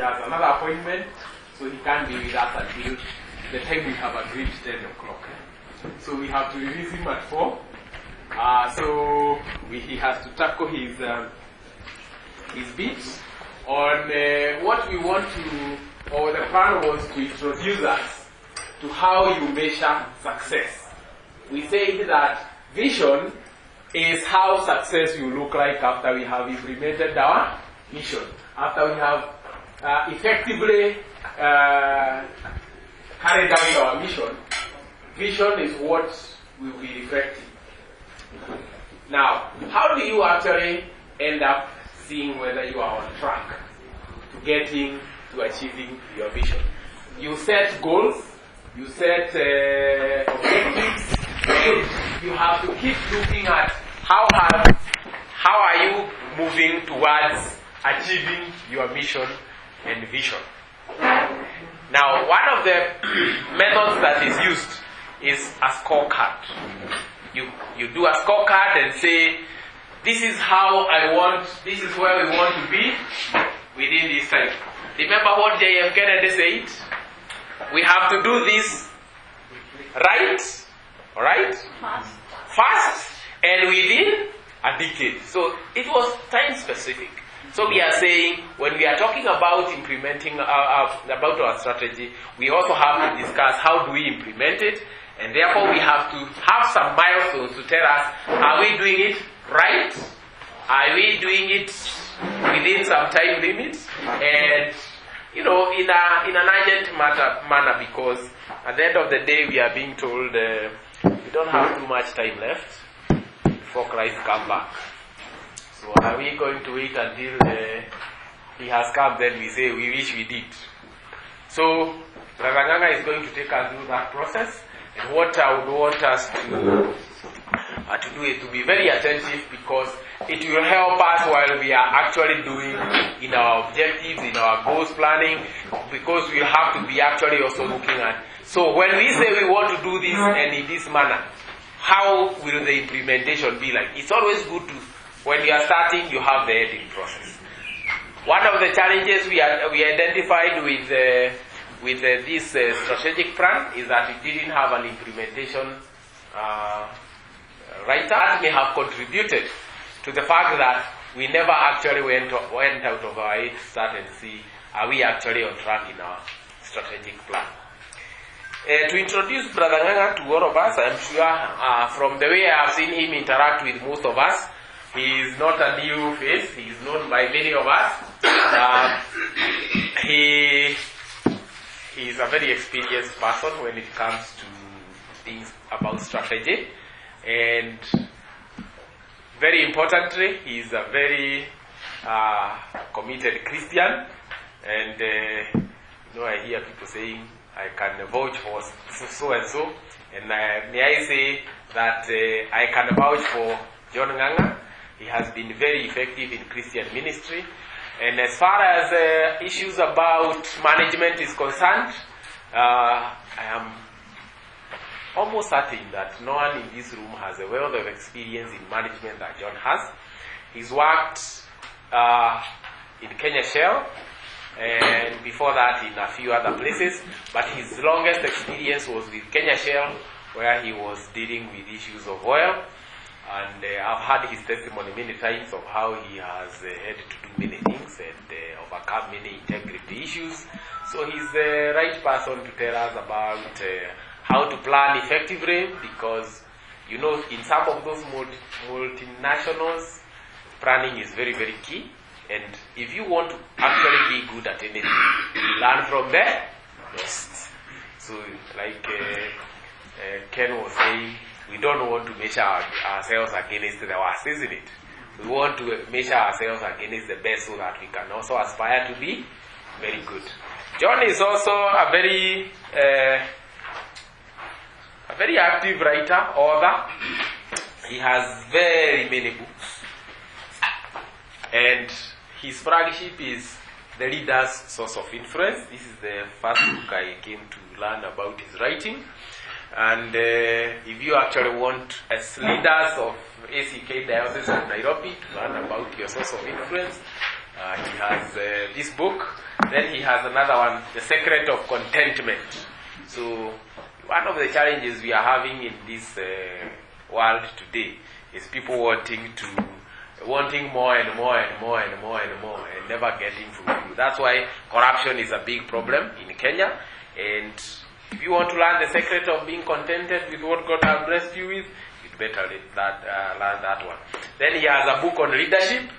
has another appointment, so he can't be with us until the time we have agreed, 10 o'clock. So we have to release him at 4. So he has to tackle his bit on what we want to, or the plan was to introduce us to how you measure success. We said that vision is how success will look like after we have implemented our mission, after we have effectively carried out our mission. Vision is what will be reflecting. Now, how do you actually end up seeing whether you are on track to getting to achieving your vision? You set goals, you set objectives, and you have to keep looking at how are you moving towards achieving your mission and vision. Now, one of the methods that is used is a scorecard. You do a scorecard and say, this is how I want, this is where we want to be within this time. Remember what J.F. Kennedy said? We have to do this right, alright? Fast and within a decade. So it was time specific. So we are saying, when we are talking about implementing about our strategy, we also have to discuss how do we implement it, and therefore we have to have some milestones to tell us, are we doing it right? Are we doing it within some time limits? And in an urgent manner, because at the end of the day we are being told we don't have too much time left before Christ comes back. So are we going to wait until he has come, then we say we wish we did? So Brother Nganga is going to take us through that process, and what I would want us to do is to be very attentive, because it will help us while we are actually doing in our objectives, in our goals planning, because we have to be actually also looking at, so when we say we want to do this and in this manner, how will the implementation be like? It's always good to, when you are starting, you have the editing process. One of the challenges we identified with this strategic plan is that it didn't have an implementation writer. That may have contributed to the fact that we never actually went out of our way to start and see, are we actually on track in our strategic plan. To introduce Brother Nganga to all of us, I'm sure from the way I have seen him interact with most of us, he is not a new face. He is known by many of us. He is a very experienced person when it comes to things about strategy. And very importantly, he is a very committed Christian. And I hear people saying, I can vouch for so and so. And may I say that I can vouch for John Nganga. He has been very effective in Christian ministry. And as far as issues about management is concerned, I am almost certain that no one in this room has a wealth of experience in management that John has. He's worked in Kenya Shell, and before that in a few other places, but his longest experience was with Kenya Shell, where he was dealing with issues of oil. And I've heard his testimony many times of how he has had to do many things and overcome many integrity issues. So he's the right person to tell us about how to plan effectively, because in some of those multinationals, planning is very, very key. And if you want to actually be good at anything, you learn from the best. So like Ken was saying, we don't want to measure ourselves against the worst, isn't it? We want to measure ourselves against the best so that we can also aspire to be very good. John is also a very active writer, author. He has very many books. And his flagship is The Leader's Source of Influence. This is the first book I came to learn about his writing. And if you actually want, as leaders of ACK Diocese of Nairobi, to learn about your source of influence, he has this book. Then he has another one, the secret of contentment. So one of the challenges we are having in this world today is people wanting more and more and more and more and more and never getting fulfilled. That's why corruption is a big problem in Kenya. And if you want to learn the secret of being contented with what God has blessed you with, you'd better learn that one. Then he has a book on leadership,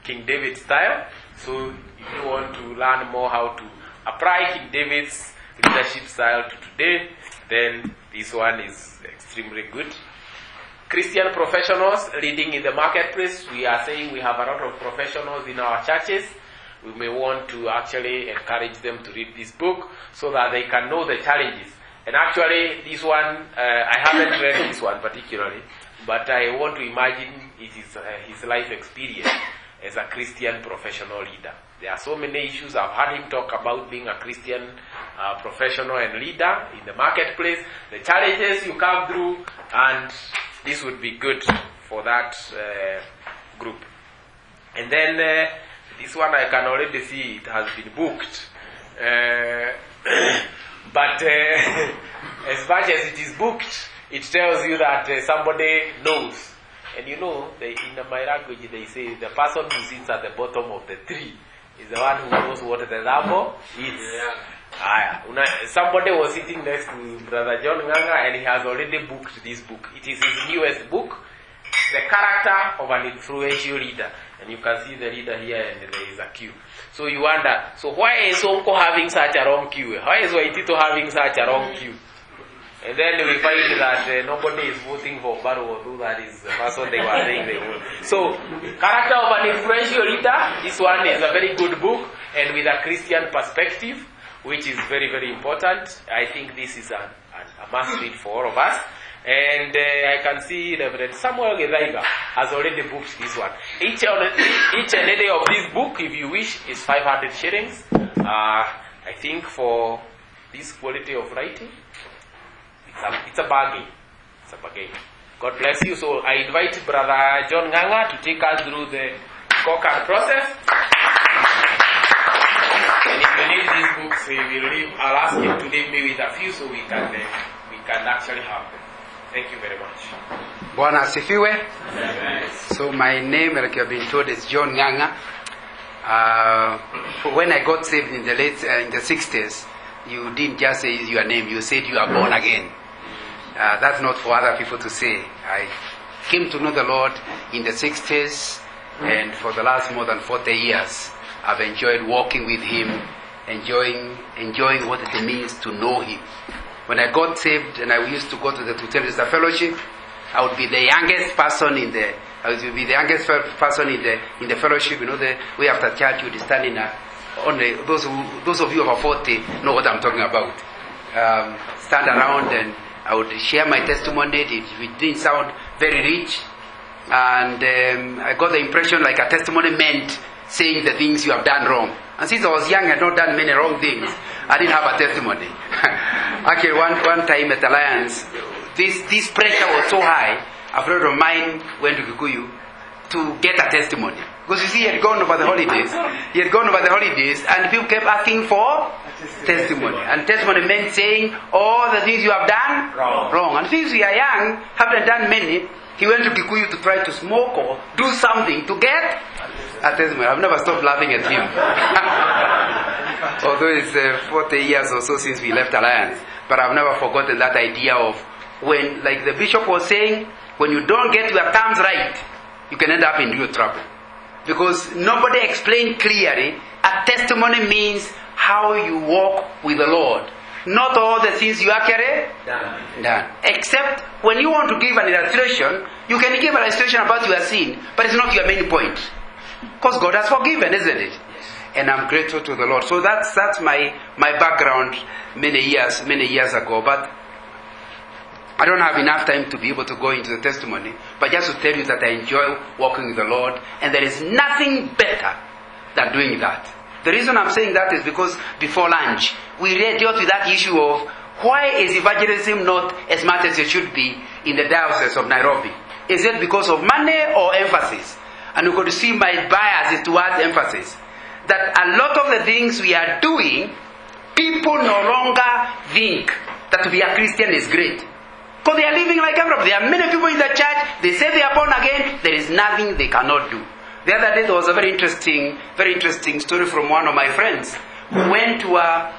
King David style. So if you want to learn more how to apply King David's leadership style to today, then this one is extremely good. Christian professionals leading in the marketplace. We are saying we have a lot of professionals in our churches. We may want to actually encourage them to read this book so that they can know the challenges. And actually, this one, I haven't read this one particularly, but I want to imagine it is his life experience as a Christian professional leader. There are so many issues. I've heard him talk about being a Christian professional and leader in the marketplace, the challenges you come through, and this would be good for that group. And then this one I can already see it has been booked. But as much as it is booked, it tells you that somebody knows. And you know, in my language they say the person who sits at the bottom of the tree is the one who knows what the apple is. Somebody was sitting next to Brother John Nganga and he has already booked this book. It is his newest book, The Character of an Influential Leader. And you can see the leader here and there is a queue. So you wonder, so why is Sonko having such a long queue? Why is Waitito having such a long queue? And then we find that nobody is voting for Baru, although that is the person they were saying they would. So, Character of an Influential Leader, this one is a very good book and with a Christian perspective, which is very, very important. I think this is a must read for all of us. And I can see Reverend Samuel Gedaiga has already booked this one. Each and every of this book, if you wish, is 500 shillings. I think for this quality of writing, it's a bargain. It's a bargain. God bless you. So I invite Brother John Nganga to take us through the scorecard process. And if you need these books, I'll ask him to leave me with a few so we can actually have them. Thank you very much. Bwana asifiwe. So my name, like you have been told, is John Nganga. When I got saved in the in the 60s, you didn't just say your name, you said you are born again. That's not for other people to say. I came to know the Lord in the 60s, and for the last more than 40 years, I've enjoyed walking with Him, enjoying what it means to know Him. When I got saved and I used to go to the Tutelista Fellowship, I would be the youngest person in the fellowship. You know, the way after church you would stand in those of you over 40 know what I'm talking about. Stand around and I would share my testimony. It didn't sound very rich, and I got the impression like a testimony meant saying the things you have done wrong. And since I was young, I had not done many wrong things. I didn't have a testimony. Actually, one time at Alliance, this pressure was so high, a friend of mine went to Kikuyu to get a testimony. Because you see, he had gone over the holidays. And people kept asking for testimony. And testimony meant saying all the things you have done wrong. And since we are young, haven't done many, he went to Kikuyu to try to smoke or do something to get a testimony. I've never stopped laughing at him. Although it's 40 years or so since we left Alliance. But I've never forgotten that idea of when, like the bishop was saying, when you don't get your terms right, you can end up in real trouble. Because nobody explained clearly, a testimony means how you walk with the Lord. Not all the things you actually done. Except when you want to give an illustration, you can give an illustration about your sin, but it's not your main point. Because God has forgiven, isn't it? And I'm grateful to the Lord. So that's my background many years ago. But I don't have enough time to be able to go into the testimony. But just to tell you that I enjoy walking with the Lord. And there is nothing better than doing that. The reason I'm saying that is because before lunch, we dealt with that issue of why is evangelism not as much as it should be in the diocese of Nairobi? Is it because of money or emphasis? And we could see my bias is towards emphasis. that a lot of the things we are doing, people no longer think that to be a Christian is great. Because they are living like everybody. There are many people in the church, they say they are born again, there is nothing they cannot do. The other day there was a very interesting story from one of my friends who went to a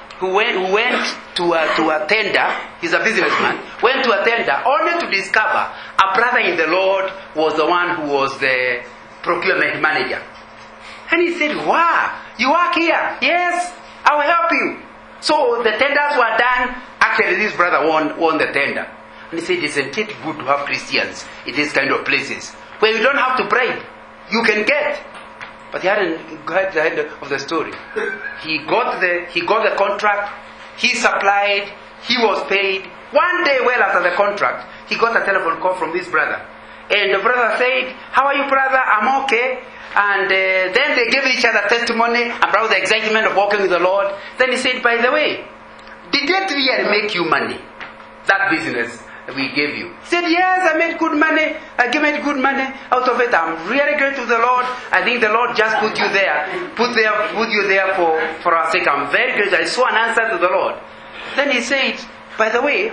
tender. He's a businessman. Went to a tender only to discover a brother in the Lord was the one who was the procurement manager. And he said, "Wow, you work here? Yes, I will help you." So the tenders were done. Actually, this brother won the tender. And he said, "Isn't it good to have Christians in these kind of places where you don't have to bribe? You can get." But he hadn't got the end of the story. He got the contract. He supplied. He was paid. One day, well after the contract, he got a telephone call from this brother. And the brother said, "How are you, brother? I'm okay." And then they gave each other testimony about the excitement of walking with the Lord. Then he said, "By the way, did it really make you money? That business we gave you?" He said, "Yes, I made good money. I made good money out of it. I'm really grateful to the Lord. I think the Lord just put you there for our sake. I'm very grateful. I saw an answer to the Lord." Then he said, "By the way,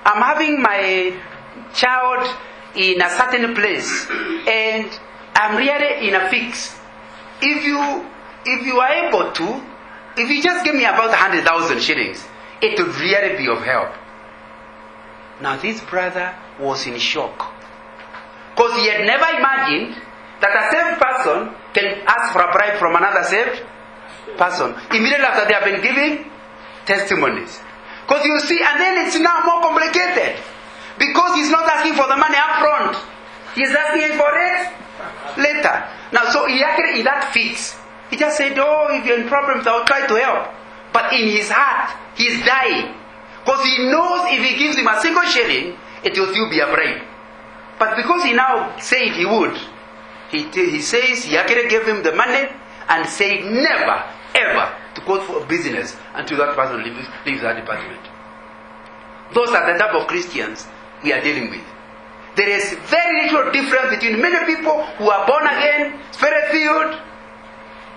I'm having my child in a certain place, and I'm really in a fix. If you are able to, if you just give me about 100,000 shillings, it would really be of help." Now this brother was in shock, because he had never imagined that a saved person can ask for a bribe from another saved person immediately after they have been giving testimonies. Because you see, and then it's now more complicated, because he's not asking for the money up front, he's asking for it later. Now, so he actually in that fix, he just said, "Oh, if you're in problems, I'll try to help." But in his heart, he's dying. Because he knows if he gives him a single shilling, it will still be a bribe. But because he now said he would, he says he actually gave him the money and said never, ever to go for a business until that person leaves that department. Those are the type of Christians we are dealing with. There is very little difference between many people who are born again, spirit-filled,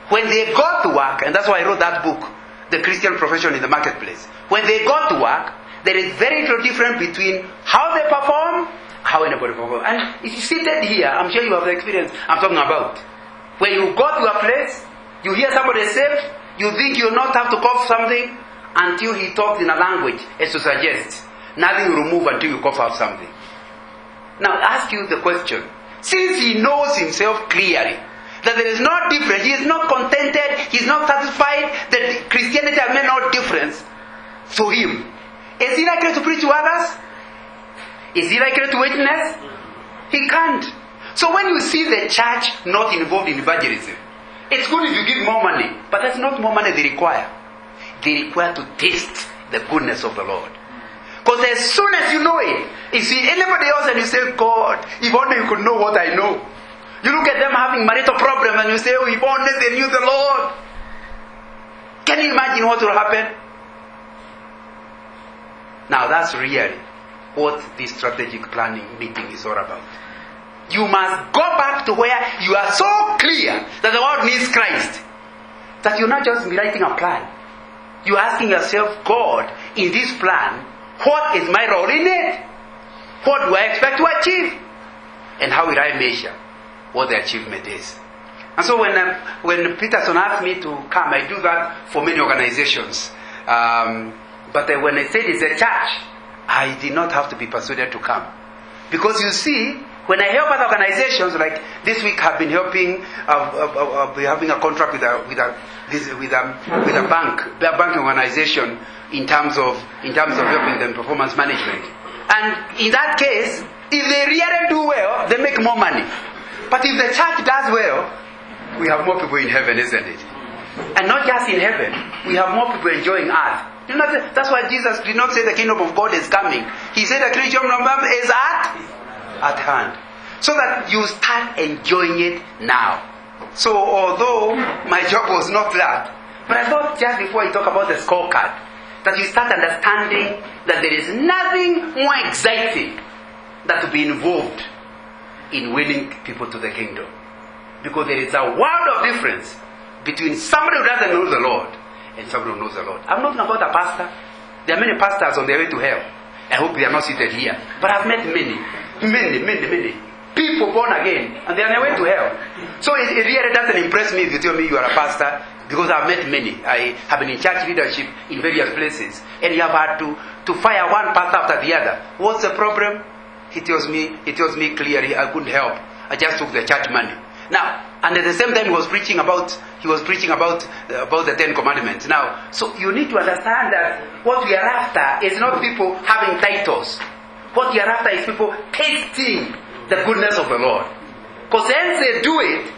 when they go to work, and that's why I wrote that book, The Christian Profession in the Marketplace. When they go to work, there is very little difference between how they perform, how anybody performs. And if you seated here, I'm sure you have the experience I'm talking about. When you go to a place, you hear somebody saved, you think you'll not have to cough something until he talks in a language as to suggest. Nothing will move until you cough out something. Now ask you the question. Since he knows himself clearly that there is no difference, he is not contented, he is not satisfied, that Christianity has made no difference to him, is he likely to preach to others? Is he likely to witness? He can't. So when you see the church not involved in evangelism, it's good if you give more money, but that's not more money they require. They require to taste the goodness of the Lord. Because as soon as you know it, you see anybody else and you say, "God, if only you could know what I know." You look at them having marital problems and you say, "Oh, if only they knew the Lord." Can you imagine what will happen? Now that's really what this strategic planning meeting is all about. You must go back to where you are so clear that the world needs Christ, that you're not just writing a plan. You're asking yourself, "God, in this plan, what is my role in it? What do I expect to achieve? And how will I measure what the achievement is?" And so when Peterson asked me to come, I do that for many organizations. But when I said it's a church, I did not have to be persuaded to come. Because you see, when I help other organizations, like this week I've been helping, I'll be having a contract with a banking organization in terms of helping them performance management. And in that case, if they really do well, they make more money. But if the church does well, we have more people in heaven, isn't it? And not just in heaven, we have more people enjoying earth. You know, that's why Jesus did not say the kingdom of God is coming. He said the kingdom of God is at hand. So that you start enjoying it now. So although my job was not that, but I thought just before I talk about the scorecard, that you start understanding that there is nothing more exciting than to be involved in winning people to the kingdom. Because there is a world of difference between somebody who doesn't know the Lord and somebody who knows the Lord. I'm not talking about a pastor. There are many pastors on their way to hell. I hope they are not seated here. But I've met many people born again, and they are on their way to hell. So it really doesn't impress me if you tell me you are a pastor, because I've met many. I have been in church leadership in various places, and you have had to fire one pastor after the other. What's the problem? He tells me clearly, I couldn't help. I just took the church money. Now, and at the same time he was preaching about the Ten Commandments. Now, so you need to understand that what we are after is not people having titles. What we are after is people tasting the goodness of the Lord. Because as they do it,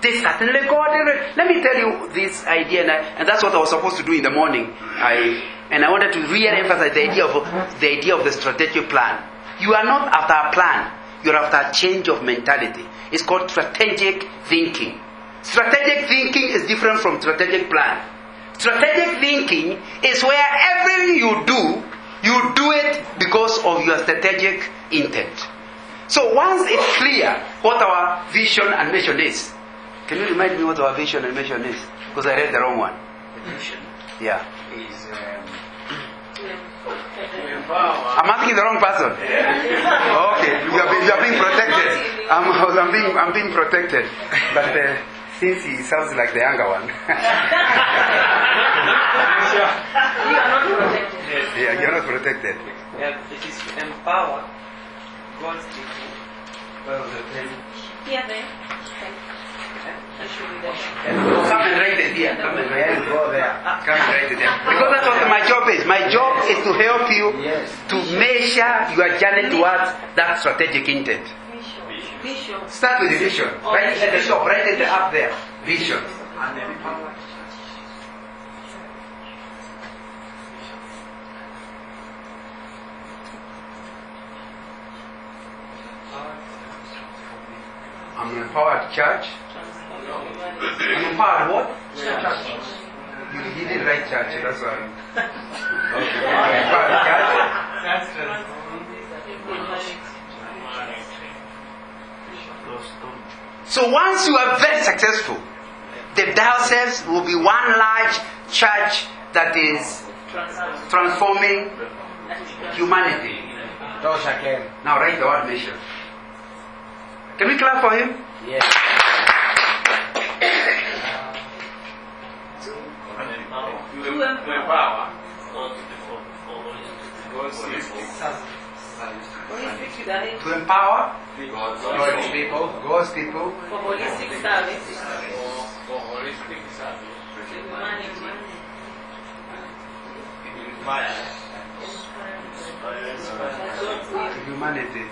they certainly go there. Let me tell you this idea, and that's what I was supposed to do in the morning. I wanted to really emphasize the idea of the strategic plan. You are not after a plan. You are after a change of mentality. It's called strategic thinking. Strategic thinking is different from strategic plan. Strategic thinking is where everything you do it because of your strategic intent. So once it's clear what our vision and mission is, can you remind me what our vision and mission is? Because I read the wrong one. The vision is I'm asking the wrong person. Okay, you are being protected. I'm being protected. But since he sounds like the younger one. You are not protected. Yeah, you're not protected. It is to empower God's people. Here then. I should be there. Come and write it here. Come and write it. Go there. Come and write it there. Because that's what my job is. My job is to help you to measure your journey towards that strategic intent. Vision. Start with the vision. Write it at the top. Write it up there. Vision. I'm an empowered church. I'm empowered what? Church. You didn't write church, that's why. Okay. I'm empowered church. So once you are very successful, the diocese will be one large church that is transforming humanity. Now write the word mission. Can we clap for him? Yes. To empower. To empower God's people. For holistic service. For holistic service. To humanity.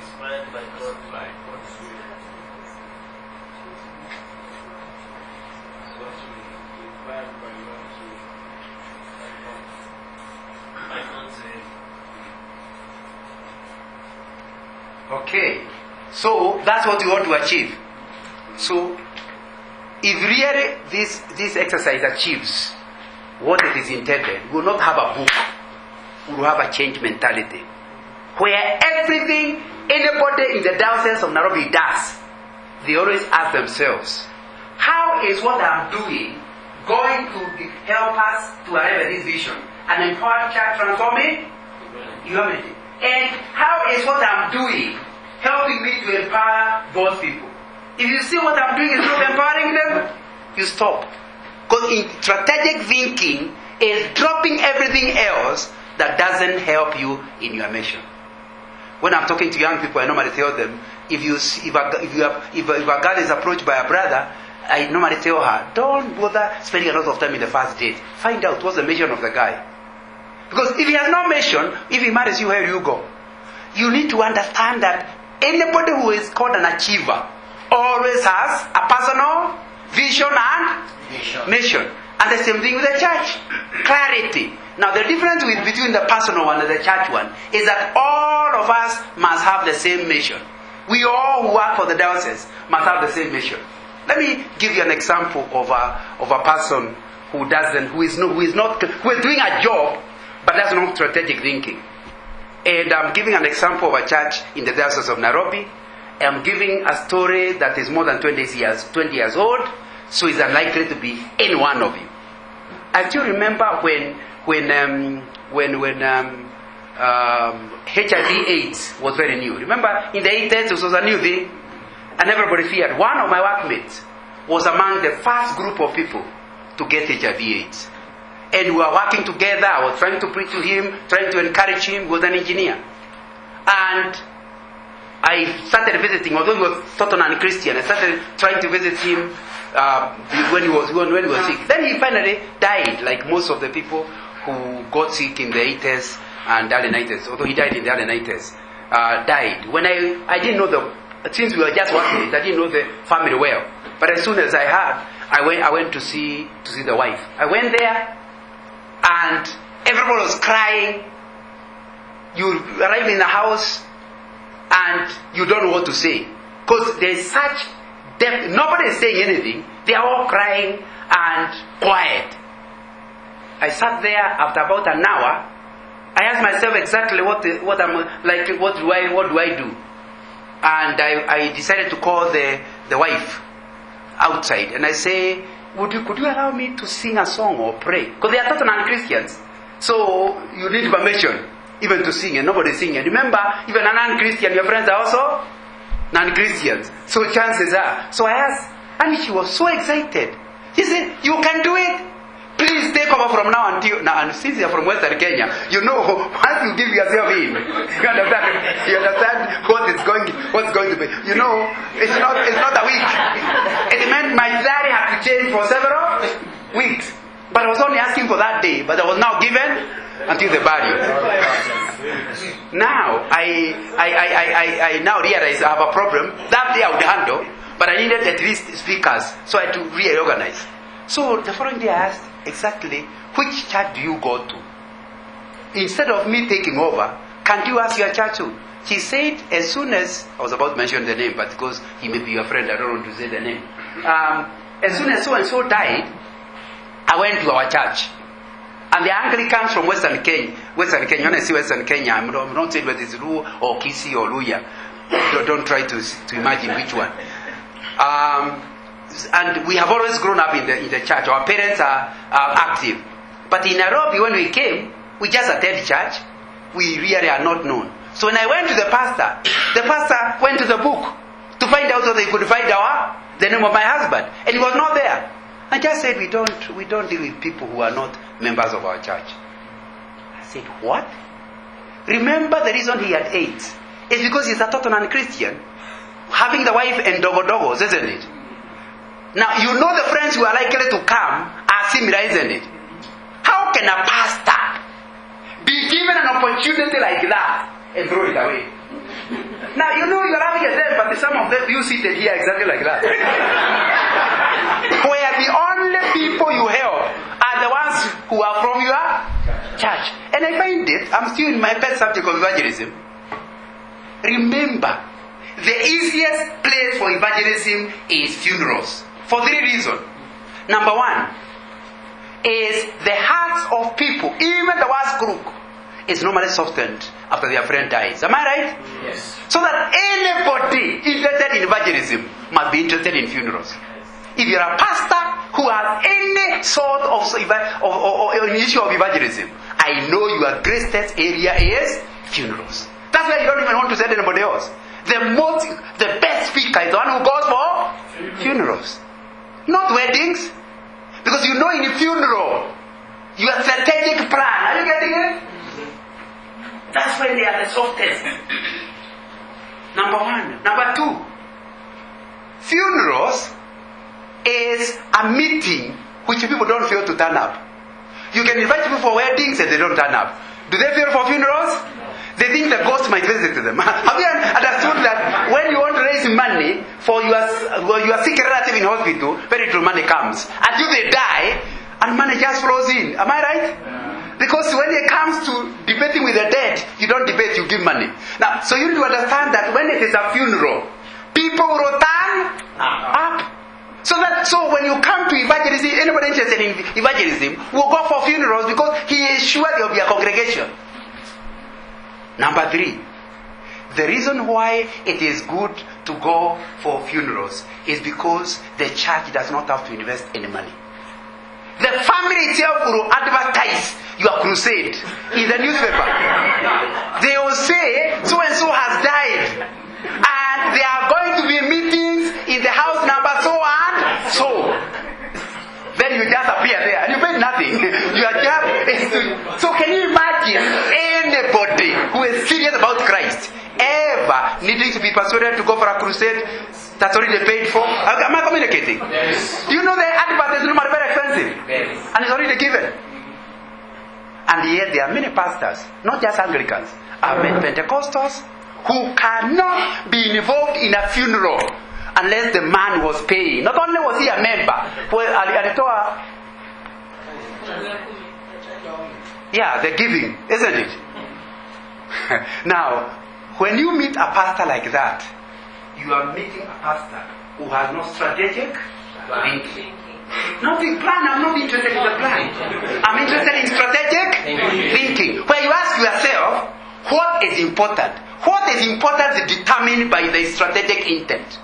Okay, so that's what we want to achieve. So, if really this exercise achieves what it is intended, we will not have a book. We will have a change mentality, where everything anybody in the diocese of Nairobi does, they always ask themselves, how is what I'm doing going to help us to arrive at this vision? An empowered church transforming humanity. And how is what I'm doing helping me to empower those people? If you see what I'm doing is not empowering them, you stop. Because in strategic thinking is dropping everything else that doesn't help you in your mission. When I'm talking to young people, I normally tell them, if a girl is approached by a brother, I normally tell her, don't bother spending a lot of time in the first date. Find out what's the mission of the guy. Because if he has no mission, if he marries you, where do you go? You need to understand that anybody who is called an achiever always has a personal vision and mission. And the same thing with the church. Clarity. Now the difference between the personal one and the church one is that all of us must have the same mission. We all who work for the diocese must have the same mission. Let me give you an example of a person who is doing a job but does not strategic thinking. And I'm giving an example of a church in the Diocese of Nairobi. I'm giving a story that is more than 20 years old. So it's unlikely to be any one of you. I still remember when HIV/AIDS was very new. Remember, in the 80s, this was a new thing, and everybody feared. One of my workmates was among the first group of people to get HIV/AIDS. And we were working together. I was trying to preach to him, trying to encourage him. He was an engineer. And I started visiting, although he was totally non-Christian, I started trying to visit him when he was sick. Then he finally died, like most of the people who got sick in the 80s and early 90s, although he died in the early 90s, died. When I didn't know since we were just working, I didn't know the family well. But as soon as I heard, I went to see the wife. I went there, and everybody was crying. You arrive in the house, and you don't know what to say. Because there's such depth. Nobody is saying anything. They are all crying and quiet. I sat there after about an hour. I asked myself exactly what do I do? And I decided to call the wife outside. And I say, could you allow me to sing a song or pray? Because they are total non-Christians. So you need permission even to sing, and nobody's singing. Remember, even a non-Christian, your friends are also non-Christians. So chances are. So I asked, and she was so excited. She said, you can do it. Please take over from now until now. And since you're from Western Kenya, you know once you give yourself in, you understand what's going to be. You know, it's not a week. It meant my diary had to change for several weeks. But I was only asking for that day. But I was now given until the burial. Now I now realize I have a problem. That day I would handle, but I needed at least speakers, so I had to reorganize. So the following day I asked exactly, which church do you go to? Instead of me taking over, can you ask your church too? She said, as soon as I was about to mention the name, but because he may be your friend, I don't want to say the name. As soon as so and so died, I went to our church. And the Anglicans from Western Kenya, when I say Western Kenya, I'm not saying whether it's Luo or Kisii or Luya. Don't try to imagine which one. And we have always grown up in the church. Our parents are active. But in Nairobi, when we came, we just attended church. We really are not known. So when I went to the pastor went to the book to find out so they could find the name of my husband. And he was not there. I just said, we don't deal with people who are not members of our church. I said, what? Remember the reason he had AIDS is because he's a total non-Christian, having the wife and dogos, isn't it? Now, you know the friends who are likely to come are similar, isn't it? How can a pastor be given an opportunity like that and throw it away? Now, you know you're having a day, but some of them, you seated here exactly like that. Where the only people you help are the ones who are from your church. And I find it, I'm still in my pet subject of evangelism. Remember, the easiest place for evangelism is funerals. For 3 reasons. Number 1 is the hearts of people, even the worst crook, is normally softened after their friend dies. Am I right? Yes. So that anybody interested in evangelism must be interested in funerals. If you're a pastor who has any sort of issue of evangelism, I know your greatest area is funerals. That's why you don't even want to send anybody else. The best speaker is the one who goes for funerals. Not weddings. Because you know in a funeral, your strategic plan. Are you getting it? That's when they are the softest. Number 1. Number 2. Funerals is a meeting which people don't fail to turn up. You can invite people for weddings and they don't turn up. Do they fail for funerals? They think the ghost might visit them. Have you understood that when you want to raise money for your sick relative in hospital, very little money comes. Until they die, and money just flows in. Am I right? Yeah. Because when it comes to debating with the dead, you don't debate, you give money. Now, so you need to understand that when it is a funeral, people will turn up. So when you come to evangelism, anybody interested in evangelism will go for funerals because he is sure there will be a congregation. Number 3, the reason why it is good to go for funerals is because the church does not have to invest any money. The family itself will advertise your crusade in the newspaper. They will say, so and so has died. And there are going to be meetings in the house number so and so. Then you just appear there and you pay nothing. You are just... So can you imagine anybody who is serious about Christ ever needing to be persuaded to go for a crusade that's already paid for? Am I communicating? Yes. You know the advertisement are very expensive. Yes. And it's already given. And yet there are many pastors, not just Anglicans, are many Pentecostals who cannot be involved in a funeral unless the man was paying. Not only was he a member, the giving, isn't it? Now, when you meet a pastor like that, you are meeting a pastor who has no strategic thinking. Nothing plan. I'm not interested in the plan. I'm interested in strategic thinking. Where you ask yourself, what is important? What is important is determined by the strategic intent.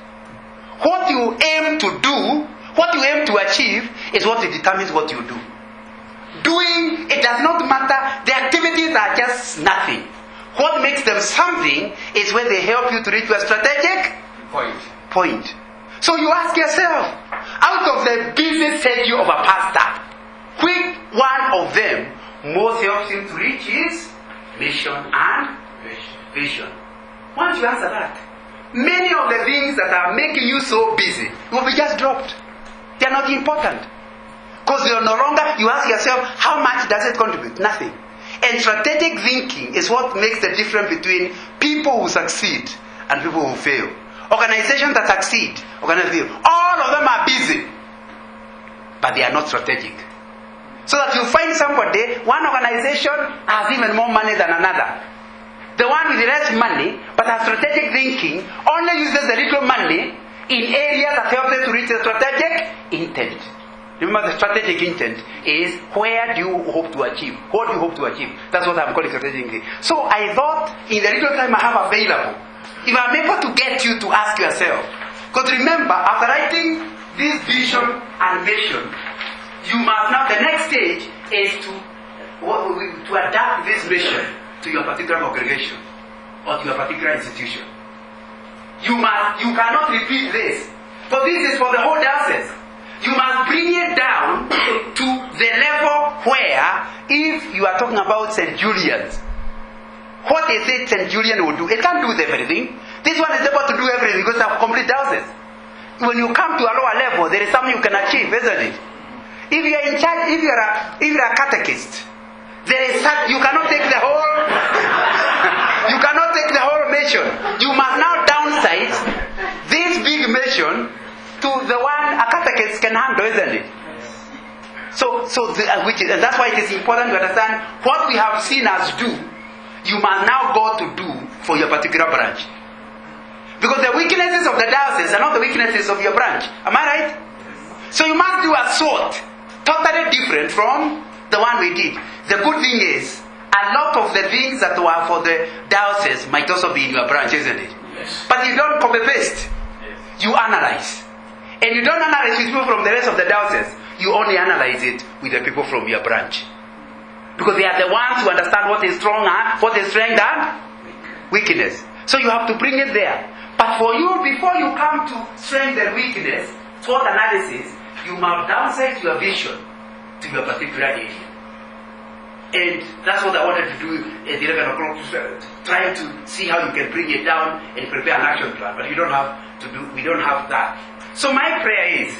What you aim to do, what you aim to achieve, is what determines what you do. Doing, it does not matter. The activities are just nothing. What makes them something is when they help you to reach your strategic point. So you ask yourself, out of the busy schedule of a pastor, which one of them most helps him to reach his mission and vision? Once you answer that, many of the things that are making you so busy will be just dropped. They are not important. Because you are no longer, you ask yourself, how much does it contribute? Nothing. And strategic thinking is what makes the difference between people who succeed and people who fail. Organizations that succeed, organizations, all of them are busy, but they are not strategic. So that you find somebody, one organization has even more money than another. The one with less money, but has strategic thinking, only uses the little money in areas that help them to reach the strategic intent. Remember, the strategic intent is where do you hope to achieve? What do you hope to achieve? That's what I'm calling strategic thinking. So I thought, in the little time I have available, if I'm able to get you to ask yourself, because remember, after writing this vision and mission, you must now, the next stage is to adapt this mission to your particular congregation or to your particular institution. You cannot repeat this, but this is for the whole diocese. You must bring it down to the level where, if you are talking about St. Julian's, what is it St. Julian will do? It can't do everything. This one is able to do everything because it's a complete diocese. When you come to a lower level, there is something you can achieve, isn't it? If you are in charge, if you are a catechist, there is you cannot take the whole. You cannot take the whole mission. You must now downsize this big mission to the one a catechist can handle, isn't it? And that's why it is important to understand what we have seen us do. You must now go to do for your particular branch. Because the weaknesses of the diocese are not the weaknesses of your branch. Am I right? So you must do a sort, totally different from the one we did. The good thing is, a lot of the things that were for the diocese might also be in your branch, isn't it? Yes. But you don't copy paste. Yes. You analyze. And you don't analyze with people from the rest of the diocese. You only analyze it with the people from your branch. Because they are the ones who understand what is strong and what is strength and weakness. So you have to bring it there. But for you, before you come to strength and weakness, SWOT analysis, you must downsize your vision to your particular area. And that's what I wanted to do at 11 o'clock, trying to see how you can bring it down and prepare an action plan. But we don't have that. So my prayer is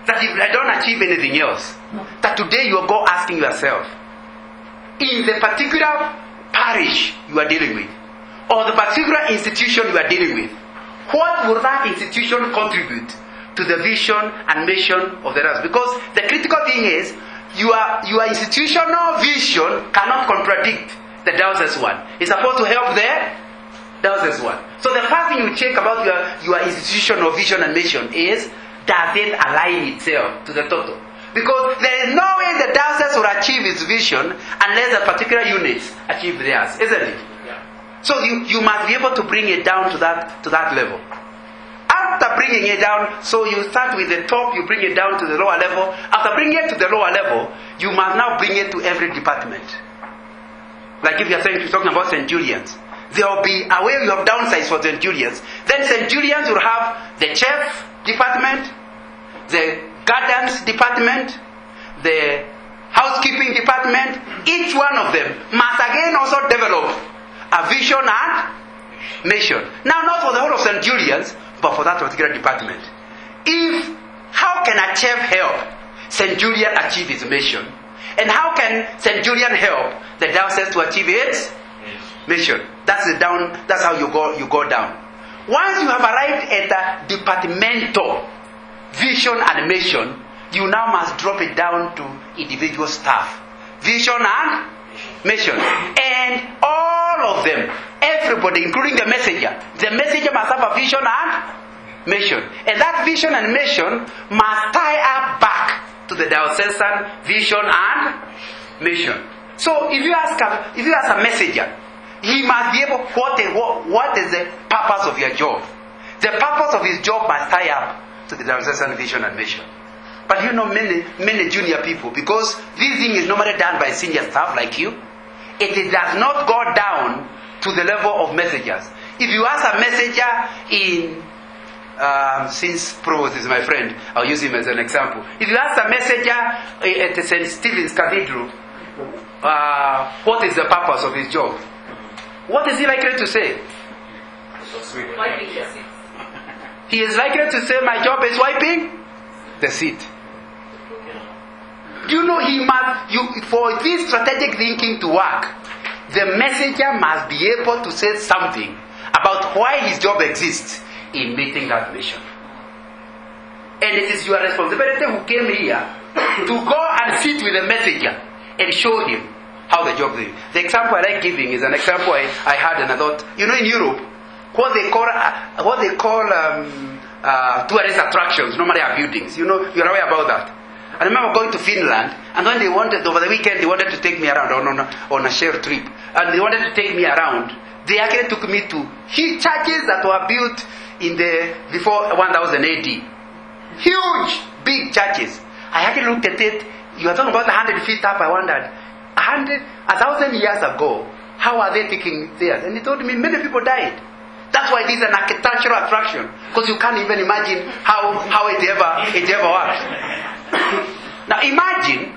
that if I don't achieve anything else, that today you will go asking yourself, in the particular parish you are dealing with, or the particular institution you are dealing with, what will that institution contribute to the vision and mission of the rest? Because the critical thing is, your institutional vision cannot contradict the diocese one. It's supposed to help the diocese one. So the first thing you check about your institutional vision and mission is, does it align itself to the total? Because there is no way the diocese will achieve its vision unless the particular units achieve theirs, isn't it? Yeah. So you must be able to bring it down to that level. bringing it down, so you start with the top, you bring it down to the lower level. After bringing it to the lower level, you must now bring it to every department. Like if you are talking about centurions, there will be a way you have downsized for centurions. Then centurions will have the chef department, the gardens department, the housekeeping department. Each one of them must again also develop a vision and mission. Now, not for the whole of centurions, but for that particular department. How can a chef help centurion achieve his mission? And how can centurion help the diocese to achieve its mission? That's how you go down. Once you have arrived at the departmental vision and mission, you now must drop it down to individual staff. Vision and mission. And all of them, everybody, including the messenger must have a vision and mission. And that vision and mission must tie up back to the diocesan vision and mission. So if you ask a messenger, he must be able, what is the purpose of your job? The purpose of his job must tie up to the diocesan vision and mission. But many junior people, because this thing is normally done by senior staff like you, it does not go down to the level of messengers. If you ask a messenger since Provost is my friend, I'll use him as an example. If you ask a messenger at St. Stephen's Cathedral, what is the purpose of his job? What is he likely to say? Wiping the seat. He is likely to say, my job is wiping the seat. You know, for this strategic thinking to work, the messenger must be able to say something about why his job exists in meeting that mission. And it is your responsibility who came here to go and sit with the messenger and show him how the job is. The example I like giving is an example I had, and I thought, in Europe, what they call tourist attractions normally are buildings. You're aware about that. I remember going to Finland, and when over the weekend, they wanted to take me around on a share trip, and they wanted to take me around. They actually took me to huge churches that were built before 1000 AD. Huge, big churches. I actually looked at it. You are talking about 100 feet up. I wondered, 1,000 years ago, how are they taking theirs? And he told me many people died. That's why this is an architectural attraction, because you can't even imagine how it ever works. Now imagine,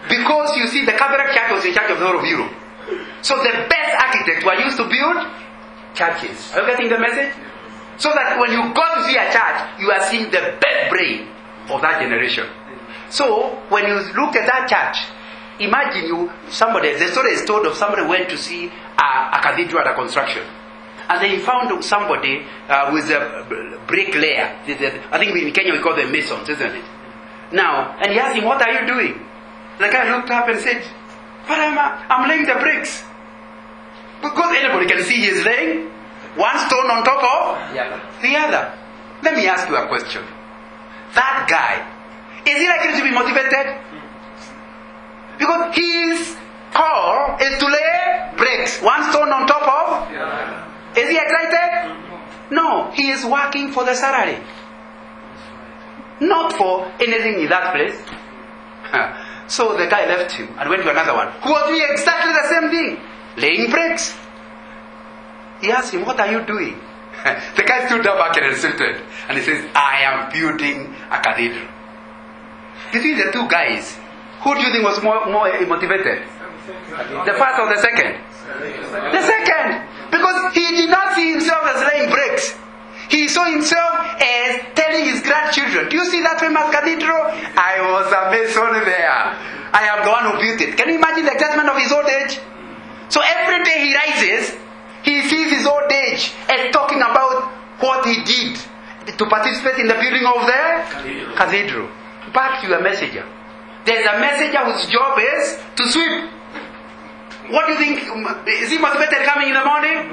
because you see the Catholic Church was in charge of the whole of Europe. So the best architects were used to build churches. Are you getting the message? So that when you go to see a church, you are seeing the best brain of that generation. So when you look at that church, imagine the story is told of somebody went to see a cathedral at a construction. And they found somebody who is a bricklayer. I think in Kenya we call them masons, isn't it? Now, and he asked him, what are you doing? The guy looked up and said, but I'm laying the bricks. Because anybody can see he's laying one stone on top of the other. Let me ask you a question. That guy, is he likely to be motivated? Because his call is to lay bricks, one stone on top of. Is he excited? No, he is working for the salary. Not for anything in that place. So the guy left him and went to another one who was doing exactly the same thing, laying bricks. He asked him, what are you doing? The guy stood up back and insulted, and he says, I am building a cathedral. Between the two guys, who do you think was more motivated? The first or the second? The second. Because he did not see himself as laying bricks. He saw himself as telling his grandchildren, do you see that famous cathedral? I was a mason there. I am the one who built it. Can you imagine the excitement of his old age? So every day he rises, he sees his old age as talking about what he did to participate in the building of the cathedral. Back to your messenger. There's a messenger whose job is to sweep. What do you think? Is he motivated coming in the morning?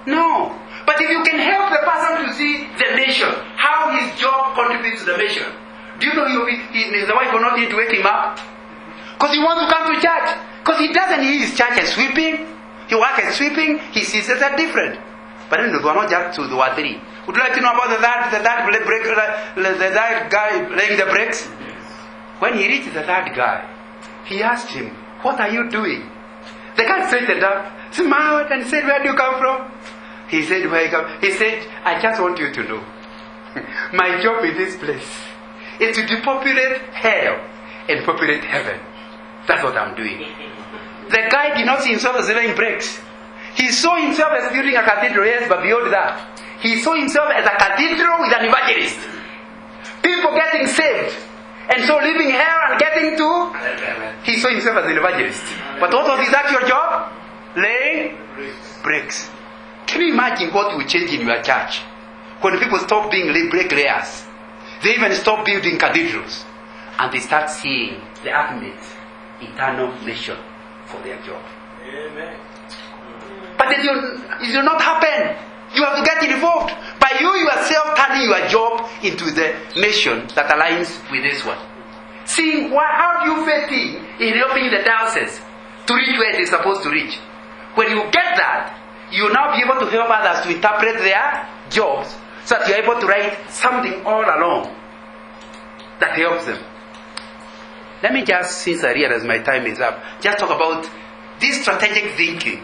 No. But if you can help the person to see the mission, how his job contributes to the mission, do you know the wife will not need to wake him up? Because he wants to come to church. Because he doesn't see his church as sweeping. He works as sweeping. He sees it as different. But then they were not just two, there were three. Would you like to know about the third guy laying the bricks? When he reached the third guy, he asked him, "What are you doing?" The guy straightened up, smiled, and said, "Where do you come from?" He said, "Where you come?" He said, "I just want you to know, my job in this place is to depopulate hell and populate heaven. That's what I'm doing." The guy did not see himself as laying bricks. He saw himself as building a cathedral, yes, but beyond that, he saw himself as a cathedral with an evangelist. People getting saved. And so leaving hell and getting to, he saw himself as an evangelist. But what was his actual job? Laying bricks. Can you imagine what will change in your church when people stop being bricklayers? They even stop building cathedrals. And they start seeing the ultimate eternal mission for their job. Amen. But it will not happen. You have to get involved. By you yourself turning your job into the mission that aligns with this one. Seeing how do you fit in helping the diocese to reach where it is supposed to reach. When you get that, you will now be able to help others to interpret their jobs so that you are able to write something all along that helps them. Let me just, since I realize my time is up, just talk about this strategic thinking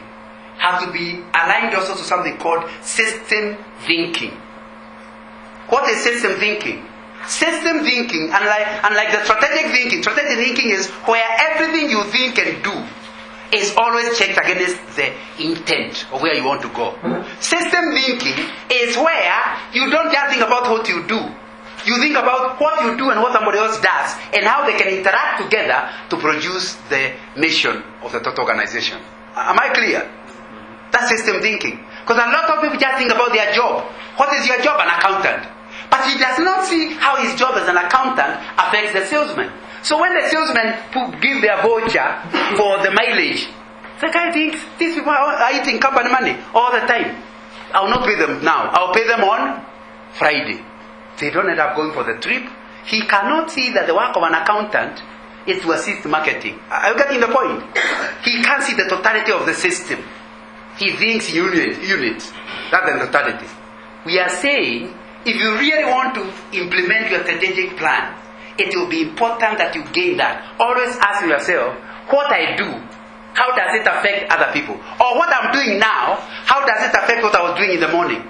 have to be aligned also to something called system thinking. What is system thinking? System thinking, unlike the strategic thinking is where everything you think and do is always checked against the intent of where you want to go. System thinking is where you don't just think about what you do. You think about what you do and what somebody else does and how they can interact together to produce the mission of the total organization. Am I clear? That's system thinking. Because a lot of people just think about their job. What is your job? An accountant. But he does not see how his job as an accountant affects the salesman. So when the salesman give their voucher for the mileage, the guy thinks, these people are eating company money all the time. I will not pay them now. I will pay them on Friday. They don't end up going for the trip. He cannot see that the work of an accountant is to assist marketing. Are you getting the point? He can't see the totality of the system. He thinks units. That's the totality. We are saying, if you really want to implement your strategic plan, it will be important that you gain that. Always ask yourself, what I do, how does it affect other people? Or what I'm doing now, how does it affect what I was doing in the morning?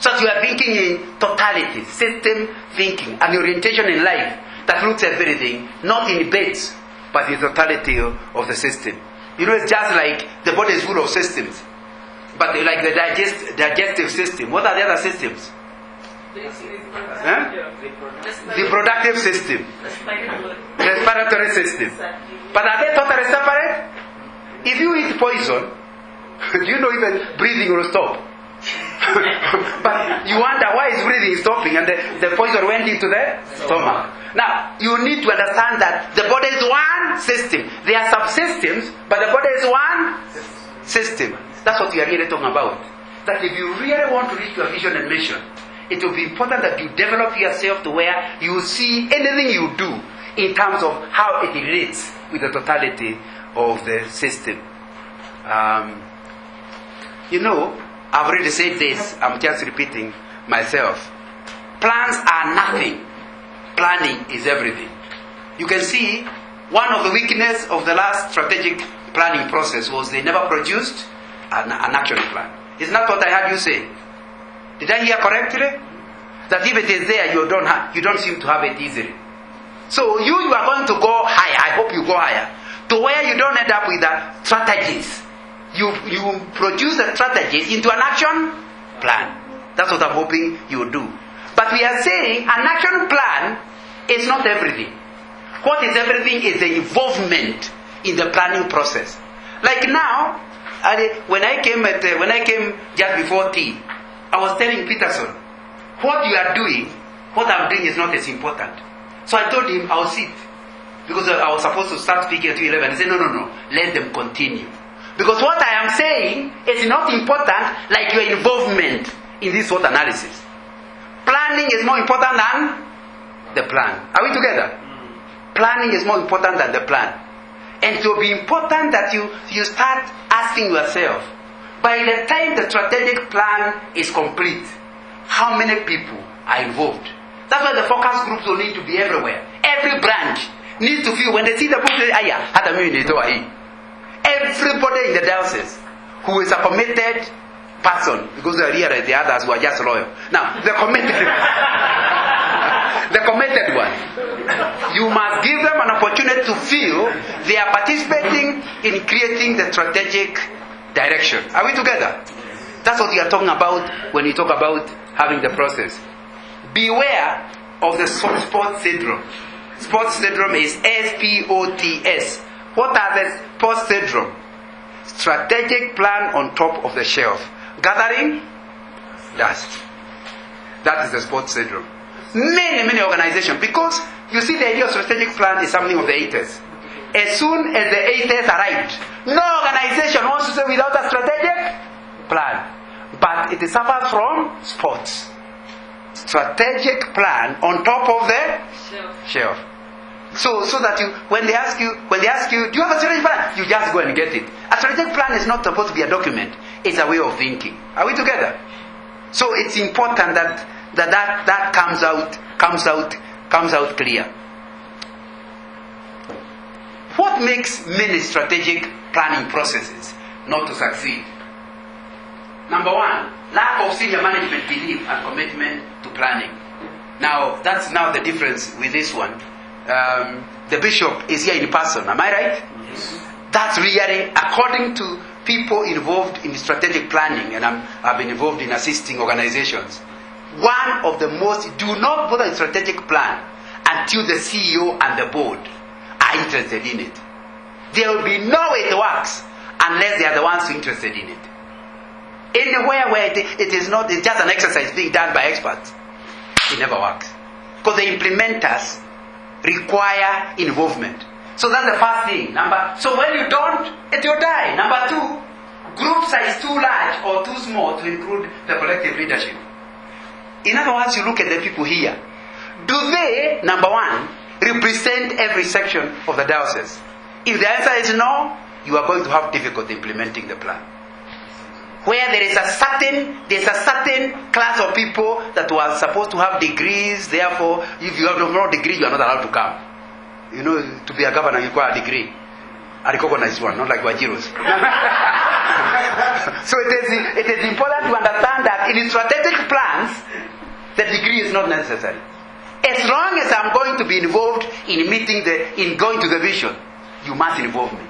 So that you are thinking in totality, system thinking, an orientation in life that looks at everything, not in bits, but in totality of the system. You know, it's just like the body is full of systems. But like the digestive system, what are the other systems? The reproductive system. The respiratory system. But are they totally separate? If you eat poison, do you know even breathing will stop? But you wonder why is breathing stopping and the poison went into the stomach. Now, you need to understand that the body is one system. There are subsystems, but the body is one system. That's what we are really talking about. That if you really want to reach your vision and mission, it will be important that you develop yourself to where you see anything you do in terms of how it relates with the totality of the system. You know, I've already said this, I'm just repeating myself. Plans are nothing. Planning is everything. You can see one of the weaknesses of the last strategic planning process was they never produced an action plan. Isn't that what I heard you say? Did I hear correctly? That if it is there, you don't seem to have it easily. So you are going to go higher. I hope you go higher. To where you don't end up with the strategies. You produce the strategies into an action plan. That's what I'm hoping you do. But we are saying an action plan is not everything. What is everything is the involvement in the planning process. Like now, when I came just before tea, I was telling Peterson, what you are doing, what I'm doing is not as important. So I told him I'll sit. Because I was supposed to start speaking at 11. He said, no, let them continue. Because what I am saying is not important like your involvement in this SWOT analysis. Planning is more important than the plan. Are we together? Planning is more important than the plan. And it will be important that you start asking yourself, by the time the strategic plan is complete, how many people are involved? That's why the focus groups will need to be everywhere. Every branch needs to feel when they see the book, everybody in the diocese who is a committed person, because they realize the others who are just loyal. Now, the committed one, you must give them an opportunity to feel they are participating in creating the strategic direction. Are we together? That's what we are talking about when we talk about having the process. Beware of the spot syndrome. Spot syndrome is SPOTS. What are the spot syndrome? Strategic plan on top of the shelf. Gathering dust. That is the spot syndrome. Many organizations, because you see the idea of strategic plan is something of the 80s. As soon as the 80s arrived, no organization wants to say without a strategic plan. But it suffers from spots. Strategic plan on top of the shelf. So that when they ask you, do you have a strategic plan? You just go and get it. A strategic plan is not supposed to be a document. It's a way of thinking. Are we together? So it's important that comes out clear. What makes many strategic planning processes not to succeed? Number one, lack of senior management belief and commitment to planning. Now, that's now the difference with this one. The bishop is here in person, am I right? Yes. That's really, according to people involved in strategic planning, and I've been involved in assisting organizations, one of the most, do not bother a strategic plan until the CEO and the board are interested in it. There will be no way it works unless they are the ones interested in it. Anywhere where it is not, it's just an exercise being done by experts, it never works. Because the implementers require involvement. So that's the first thing. So when you don't, it will die. Number two, group size too large or too small to include the collective leadership. In other words, you look at the people here. Do they, number one, represent every section of the diocese? If the answer is no, you are going to have difficulty implementing the plan. Where there is a certain class of people that were supposed to have degrees, therefore, if you have no degree, you are not allowed to come. You know, to be a governor, you require a degree. A recognized one, not like Wajiros. So it is important to understand that in strategic plans, the degree is not necessary. As long as I'm going to be involved in going to the vision, you must involve me.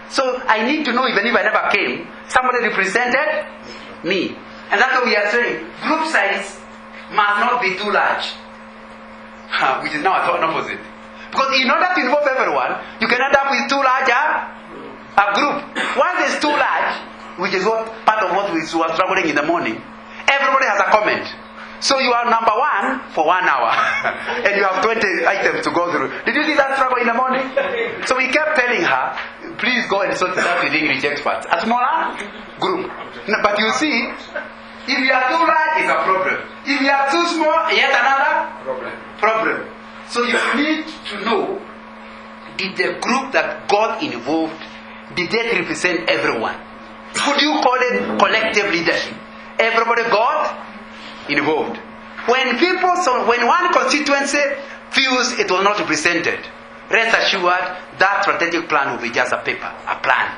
So I need to know, even if I never came, somebody represented me. And that's what we are saying. Group size must not be too large. Which is now a thought opposite. Because in order to involve everyone, you can end up with too large a group. Once it's too large, which is part of what we were struggling in the morning, everybody has a comment. So you are number one for 1 hour. And you have 20 items to go through. Did you see that struggle in the morning? So we kept telling her, please go and sort it out with English experts. A smaller group. But you see, if you are too large, it's a problem. If you are too small, yet another problem. So you need to know, did the group that got involved, did they represent everyone? Could you call it collective leadership? Everybody got involved. When one constituency feels it was not represented, rest assured that strategic plan will be just a paper, a plan,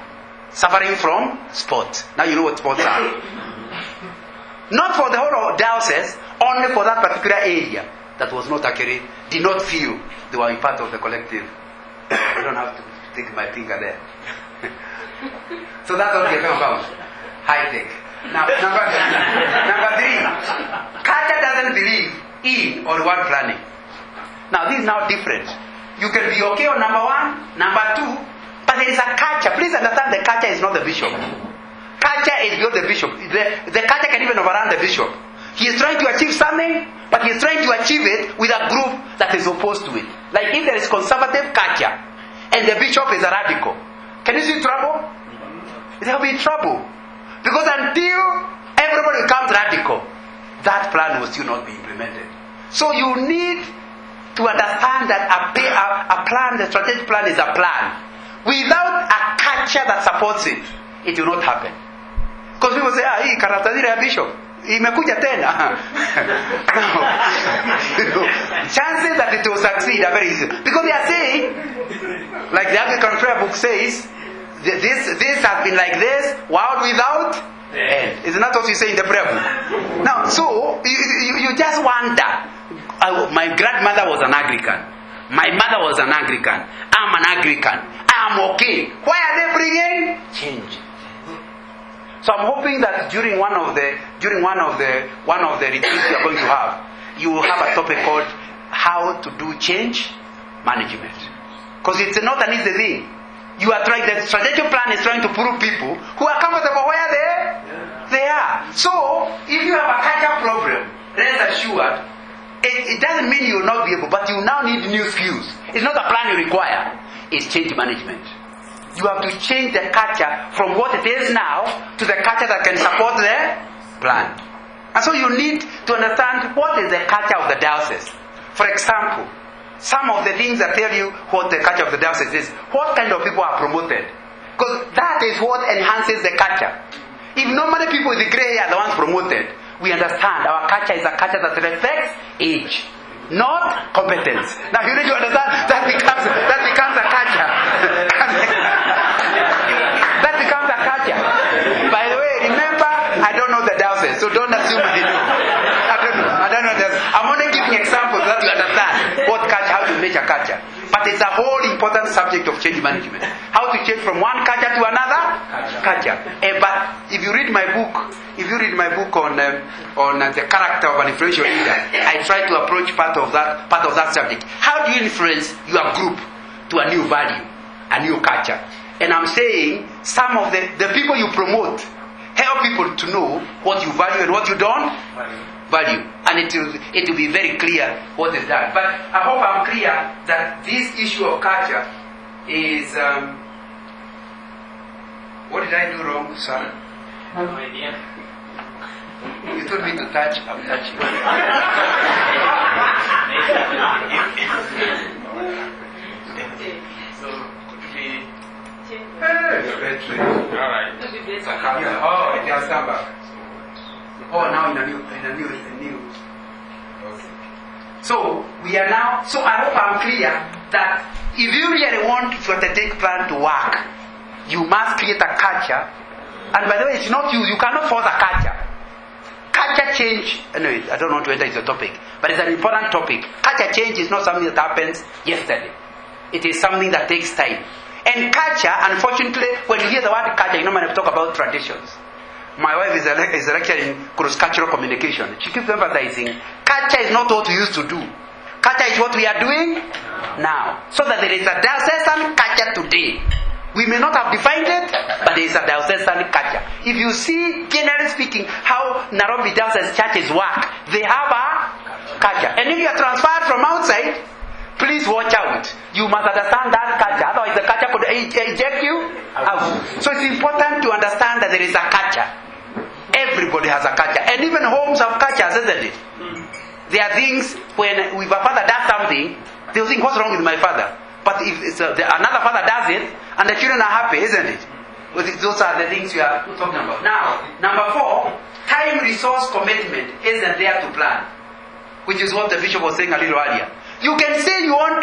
suffering from spots. Now you know what spots are. Not for the whole diocese, only for that particular area that was not accurate, did not feel they were in part of the collective. I don't have to stick my finger there. So that's what we're talking about. High tech. Now, number three, culture doesn't believe in or reward planning. Now, this is now different. You can be okay on number one, number two, but there is a culture. Please understand, the culture is not the bishop. Culture is not the bishop. The culture can even overrun the bishop. He is trying to achieve something, but he is trying to achieve it with a group that is opposed to it. Like if there is conservative culture and the bishop is a radical, can you see trouble? There will be trouble. Because until everybody becomes radical, that plan will still not be implemented. So you need to understand that a plan, the strategic plan is a plan. Without a culture that supports it, it will not happen. Because people say, hii karatadira ya bishop imekuja tena. Chances that it will succeed are very easy. Because they are saying, like the Anglican prayer book says, this has been like this, world without end. Isn't that what you say in the prayer book? Now, so, you just wonder. My grandmother was an Anglican. My mother was an Anglican. I'm an Anglican. I'm okay. Why are they bringing change? So I'm hoping that during one of the retreats you are going to have, you will have a topic called how to do change management. Because it's not an easy thing. You are trying. The strategic plan is trying to prove people who are comfortable where they are. So if you have a culture problem, rest assured, it doesn't mean you will not be able, but you now need new skills. It's not a plan you require. It's change management. You have to change the culture from what it is now to the culture that can support the plan. And so you need to understand what is the culture of the diocese. For example, some of the things that tell you what the culture of the diocese is, what kind of people are promoted. Because that is what enhances the culture. If normally people with the grey hair are the ones promoted, we understand our culture is a culture that reflects age, not competence. Now you need to understand that becomes a culture. That becomes a culture. By the way, remember, I don't know the diocese, so don't assume I know. I don't know this. I'm only giving examples so that you understand what culture, how to measure culture. But it's a whole important subject of change management. How to change from one culture to another culture. But if you read my book on the character of an influential leader, I try to approach part of that subject. How do you influence your group to a new value, a new culture? And I'm saying some of the people you promote help people to know what you value and what you don't value. And it will be very clear what is done. But I hope I'm clear that this issue of culture is... what did I do wrong, sir? No idea. You told me to touch, I'm touching. So, could we... Alright. Oh, it has come back. Oh, now in a new. Okay. So we are now. So I hope I'm clear that if you really want your strategic plan to work, you must create a culture. And by the way, it's not you. You cannot force a culture. Culture change. Anyway, I don't want to enter into the topic, but it's an important topic. Culture change is not something that happens yesterday. It is something that takes time. And culture, unfortunately, when you hear the word culture, you normally talk about traditions. My wife is a lecturer in cross-cultural communication. She keeps emphasizing, culture is not what we used to do. Culture is what we are doing now. So that there is a diocesan culture today. We may not have defined it, but there is a diocesan culture. If you see, generally speaking, how Nairobi Diocese churches work, they have a culture. And if you are transferred from outside, please watch out. You must understand that culture. Otherwise the culture could eject you out. So it's important to understand that there is a culture. Everybody has a culture. And even homes have cultures, isn't it? There are things when if a father does something, they'll think, what's wrong with my father? But if another father does it, and the children are happy, isn't it? Those are the things we are talking about. Now, number 4, time, resource, commitment isn't there to plan. Which is what the bishop was saying a little earlier. You can say you want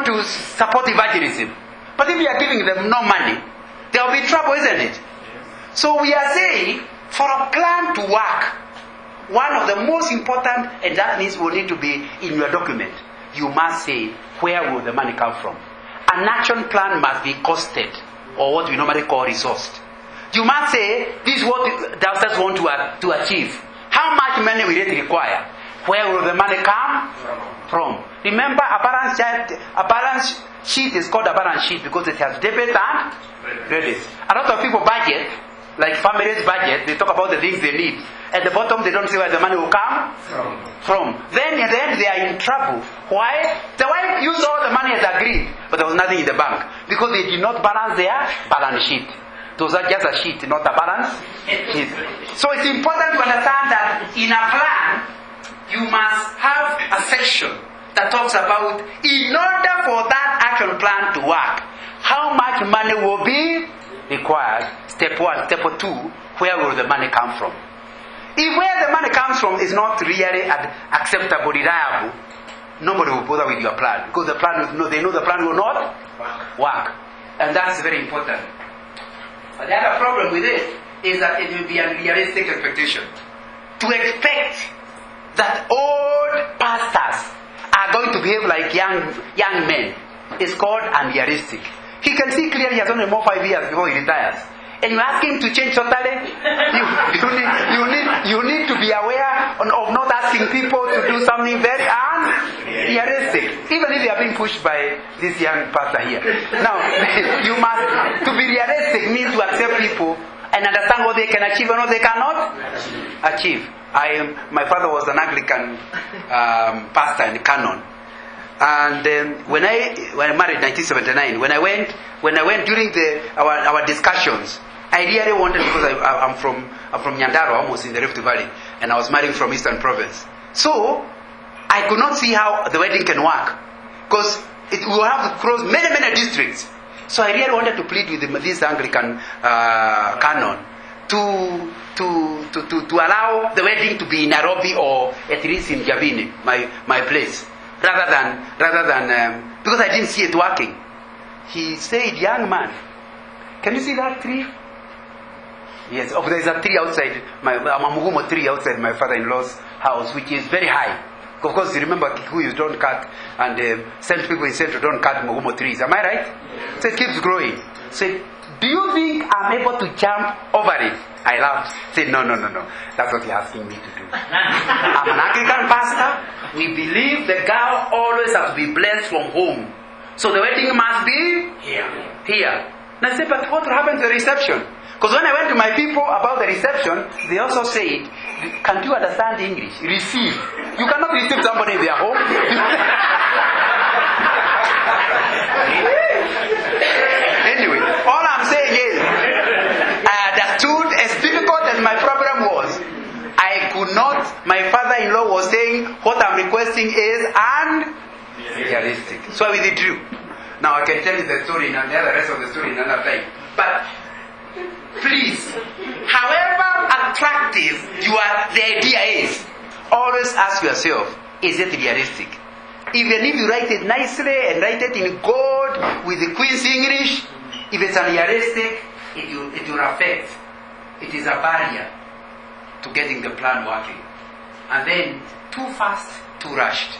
to support evangelism, but if you are giving them no money, there will be trouble, isn't it? So we are saying, for a plan to work, one of the most important, and that means will need to be in your document, you must say, where will the money come from? An action plan must be costed, or what we normally call resourced. You must say, this is what the diocese want to achieve. How much money will it require? Where will the money come from? Remember, a balance sheet is called a balance sheet because it has debit and credit. A lot of people budget, like families budget, they talk about the things they need. At the bottom, they don't see where the money will come from. Then at the end, they are in trouble. Why? The wife used all the money as agreed, but there was nothing in the bank because they did not balance their balance sheet. Those are just a sheet, not a balance sheet. So it's important to understand that in a plan, you must have a section that talks about, in order for that action plan to work, how much money will be required. Step 1. Step 2, where will the money come from? If where the money comes from is not really acceptable, reliable, nobody will bother with your plan. Because the plan, they know the plan will not work. And that's very important. But the other problem with it is that it will be an unrealistic expectation. To expect that old pastors are going to behave like young men is called unrealistic. He can see clearly he has only more 5 years before he retires. And you ask him to change totally, you need to be aware of not asking people to do something very unrealistic. Even if you are being pushed by this young pastor here. Now, you must, to be realistic means to accept people and understand what they can achieve and what they cannot achieve. My father was an Anglican pastor in Canon. And when I married in 1979, when I went during our discussions, I really wanted, because I'm from Nyandaro, almost in the Rift Valley, and I was marrying from Eastern Province. So I could not see how the wedding can work, because it will have to cross many districts. So I really wanted to plead with this Anglican canon to allow the wedding to be in Nairobi or at least in Jabini, my place. Rather than because I didn't see it working. He said, "Young man, can you see that tree?" Yes, there's a tree outside, a Mugumo tree outside my father-in-law's house, which is very high. Of course, you remember Kikuyus don't cut, and Central people in Central don't cut Mugumo trees. Am I right? So it keeps growing. So, do you think I'm able to jump over it? I laughed. Said, no. That's what you're asking me to do. I'm an Anglican pastor. We believe the girl always has to be blessed from home. So the wedding must be here. And I said, but what will happen to the reception? Because when I went to my people about the reception, they also said, can't you understand English? Receive. You cannot receive somebody in their home. Anyway, all I'm saying is, I understood as difficult as my problem was. I could not, my father-in-law was saying, what I'm requesting is unrealistic. So I withdrew. Now I can tell you the story and the rest of the story another time. But please, however attractive the idea is, always ask yourself, is it realistic? Even if you write it nicely and write it in gold with the Queen's English, if it's unrealistic, it will affect. It is a barrier to getting the plan working. And then, too fast, too rushed.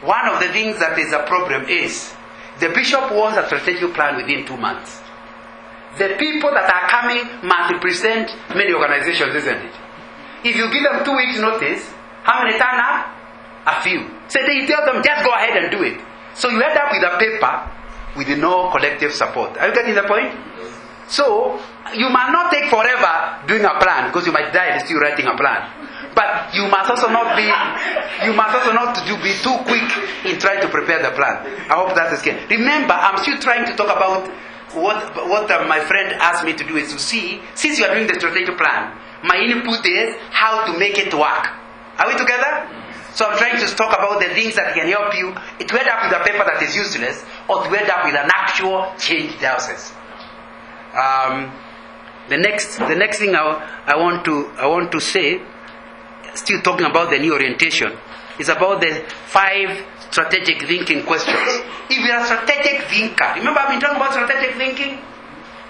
One of the things that is a problem is, the bishop wants a strategic plan within 2 months. The people that are coming must represent many organizations, isn't it? If you give them 2 weeks notice, how many turn up? A few. So they tell them, just go ahead and do it. So you end up with a paper with no collective support. Are you getting the point? So, you must not take forever doing a plan, because you might die still writing a plan. But you must also not be too quick in trying to prepare the plan. I hope that is clear. Remember, I'm still trying to talk about what my friend asked me to do is to see, since you are doing the strategic plan, my input is how to make it work. Are we together? So I'm trying to talk about the things that can help you to end up with a paper that is useless, or to end up with an actual change diocese. The next thing I want to say, still talking about the new orientation, is about the 5 strategic thinking questions. If you are a strategic thinker, remember I've been talking about strategic thinking?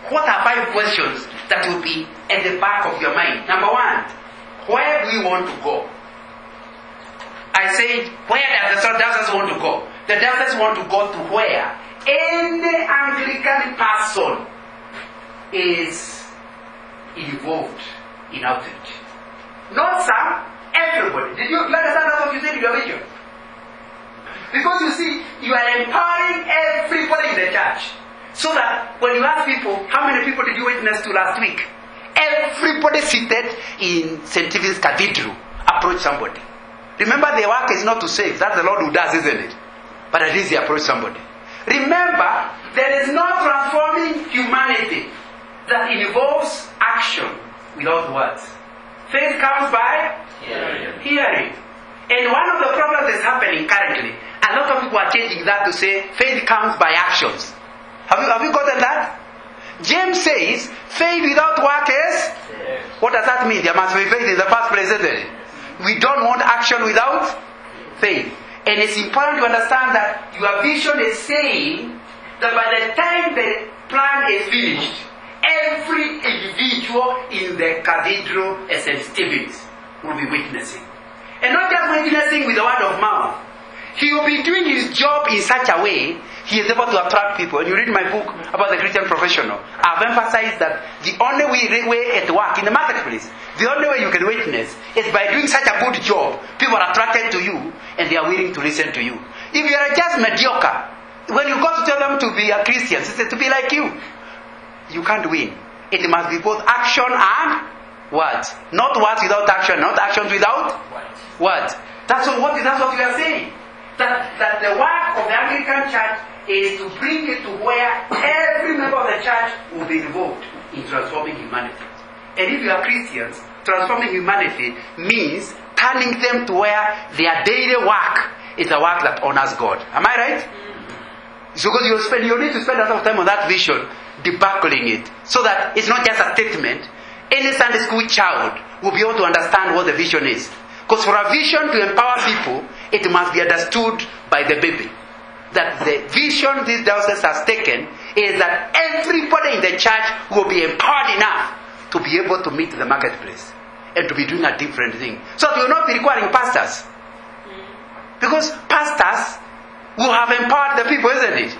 What are 5 questions that will be at the back of your mind? Number 1, where do you want to go? I said, where does the diocese want to go? The diocese want to go to where any Anglican person is involved in outreach. Not some, everybody. Did you understand what you said in your vision? Because you see, you are empowering everybody in the church. So that when you ask people, how many people did you witness to last week? Everybody seated in St. Stephen's Cathedral approach somebody. Remember, the work is not to save. That's the Lord who does, isn't it? But at least they approach somebody. Remember, there is no transforming humanity that involves action without words. Faith comes by hearing. And one of the problems that's happening currently, a lot of people are changing that to say faith comes by actions. Have you gotten that? James says, faith without work is? What does that mean? There must be faith in the first place, isn't it? We don't want action without faith. And it's important to understand that your vision is saying that by the time the plan is finished, every individual in the cathedral at St. Stephen's will be witnessing. And not just witnessing with the word of mouth. He will be doing his job in such a way he is able to attract people. When you read my book about the Christian professional, I've emphasized that the only way at work, in the marketplace, the only way you can witness is by doing such a good job. People are attracted to you and they are willing to listen to you. If you are just mediocre, when you go to tell them to be a Christian, to be like you can't win. It must be both action and words. Not words without action, not actions without words. That's what we are saying. That the work of the Anglican Church is to bring it to where every member of the church will be involved in transforming humanity. And if you are Christians, transforming humanity means turning them to where their daily work is a work that honors God. Am I right? So because you need to spend a lot of time on that vision, debuckling it, so that it's not just a statement. Any Sunday school child will be able to understand what the vision is. Because for a vision to empower people, it must be understood by the baby. That the vision this diocese has taken is that everybody in the church will be empowered enough to be able to meet the marketplace and to be doing a different thing. So they will not be requiring pastors. Because pastors will have empowered the people, isn't it?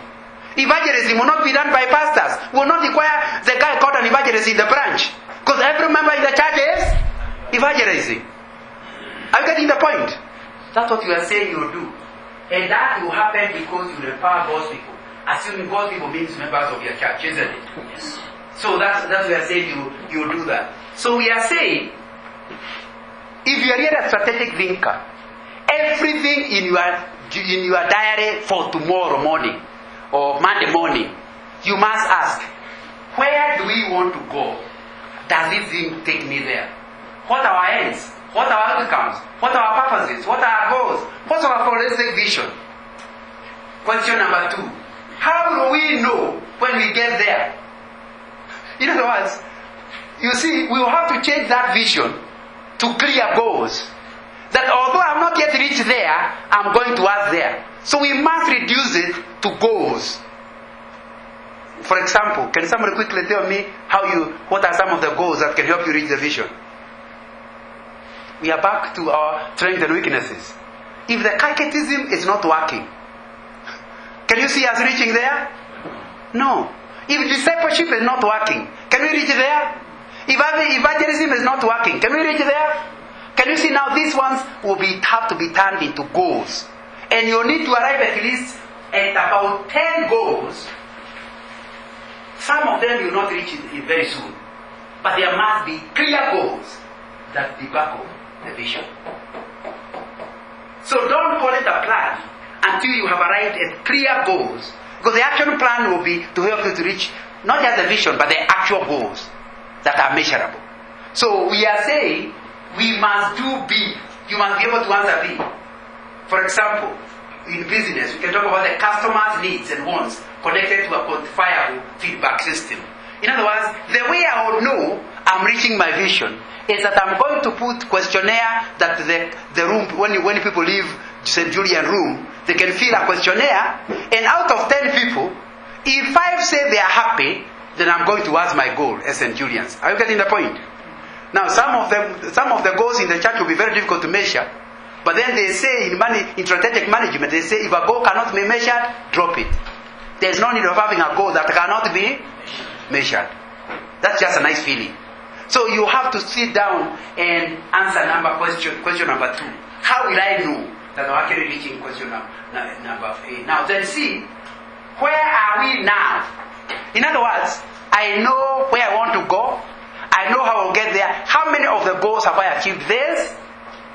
Evangelism will not be done by pastors. Will not require the guy called an evangelist in the branch. Because every member in the church is evangelizing. Are you getting the point? That's what you are saying you will do. And that will happen because you will empower God's people. Assuming God's people means members of your church, isn't it? Yes. So that's what we are saying you will do that. So we are saying, if you are really a strategic thinker, everything in your diary for tomorrow morning or Monday morning, you must ask, where do we want to go? Does this thing take me there? What are our ends? What are our outcomes? What are our purposes? What are our goals? What's our holistic vision? Question number 2. How do we know when we get there? In other words, you see, we will have to change that vision to clear goals. That although I'm not yet reached there, I'm going towards there. So we must reduce it to goals. For example, can somebody quickly tell me what are some of the goals that can help you reach the vision? We are back to our strengths and weaknesses. If the catechism is not working, can you see us reaching there? No. If discipleship is not working, can we reach there? If evangelism is not working, can we reach there? Can you see now these ones will have to be turned into goals. And you need to arrive at least at about 10 goals. Some of them you will not reach it very soon. But there must be clear goals that debuckle the vision. So don't call it a plan until you have arrived at clear goals. Because the action plan will be to help you to reach not just the vision, but the actual goals that are measurable. So we are saying we must do B. You must be able to answer B. For example, in business, we can talk about the customer's needs and wants connected to a quantifiable feedback system. In other words, the way I will know I'm reaching my vision is that I'm going to put questionnaire that the room, when people leave St. Julian room, they can fill a questionnaire, and out of 10 people, if 5 say they are happy, then I'm going to ask my goal as St. Julian's. Are you getting the point? Now, some of the goals in the church will be very difficult to measure, but then they say in strategic management, they say if a goal cannot be measured, drop it. There's no need of having a goal that cannot be measured. That's just a nice feeling. So you have to sit down and answer question number 2. How will I know that I'm actually reaching question number 8? Now then see, where are we now? In other words, I know where I want to go. I know how I'll get there. How many of the goals have I achieved this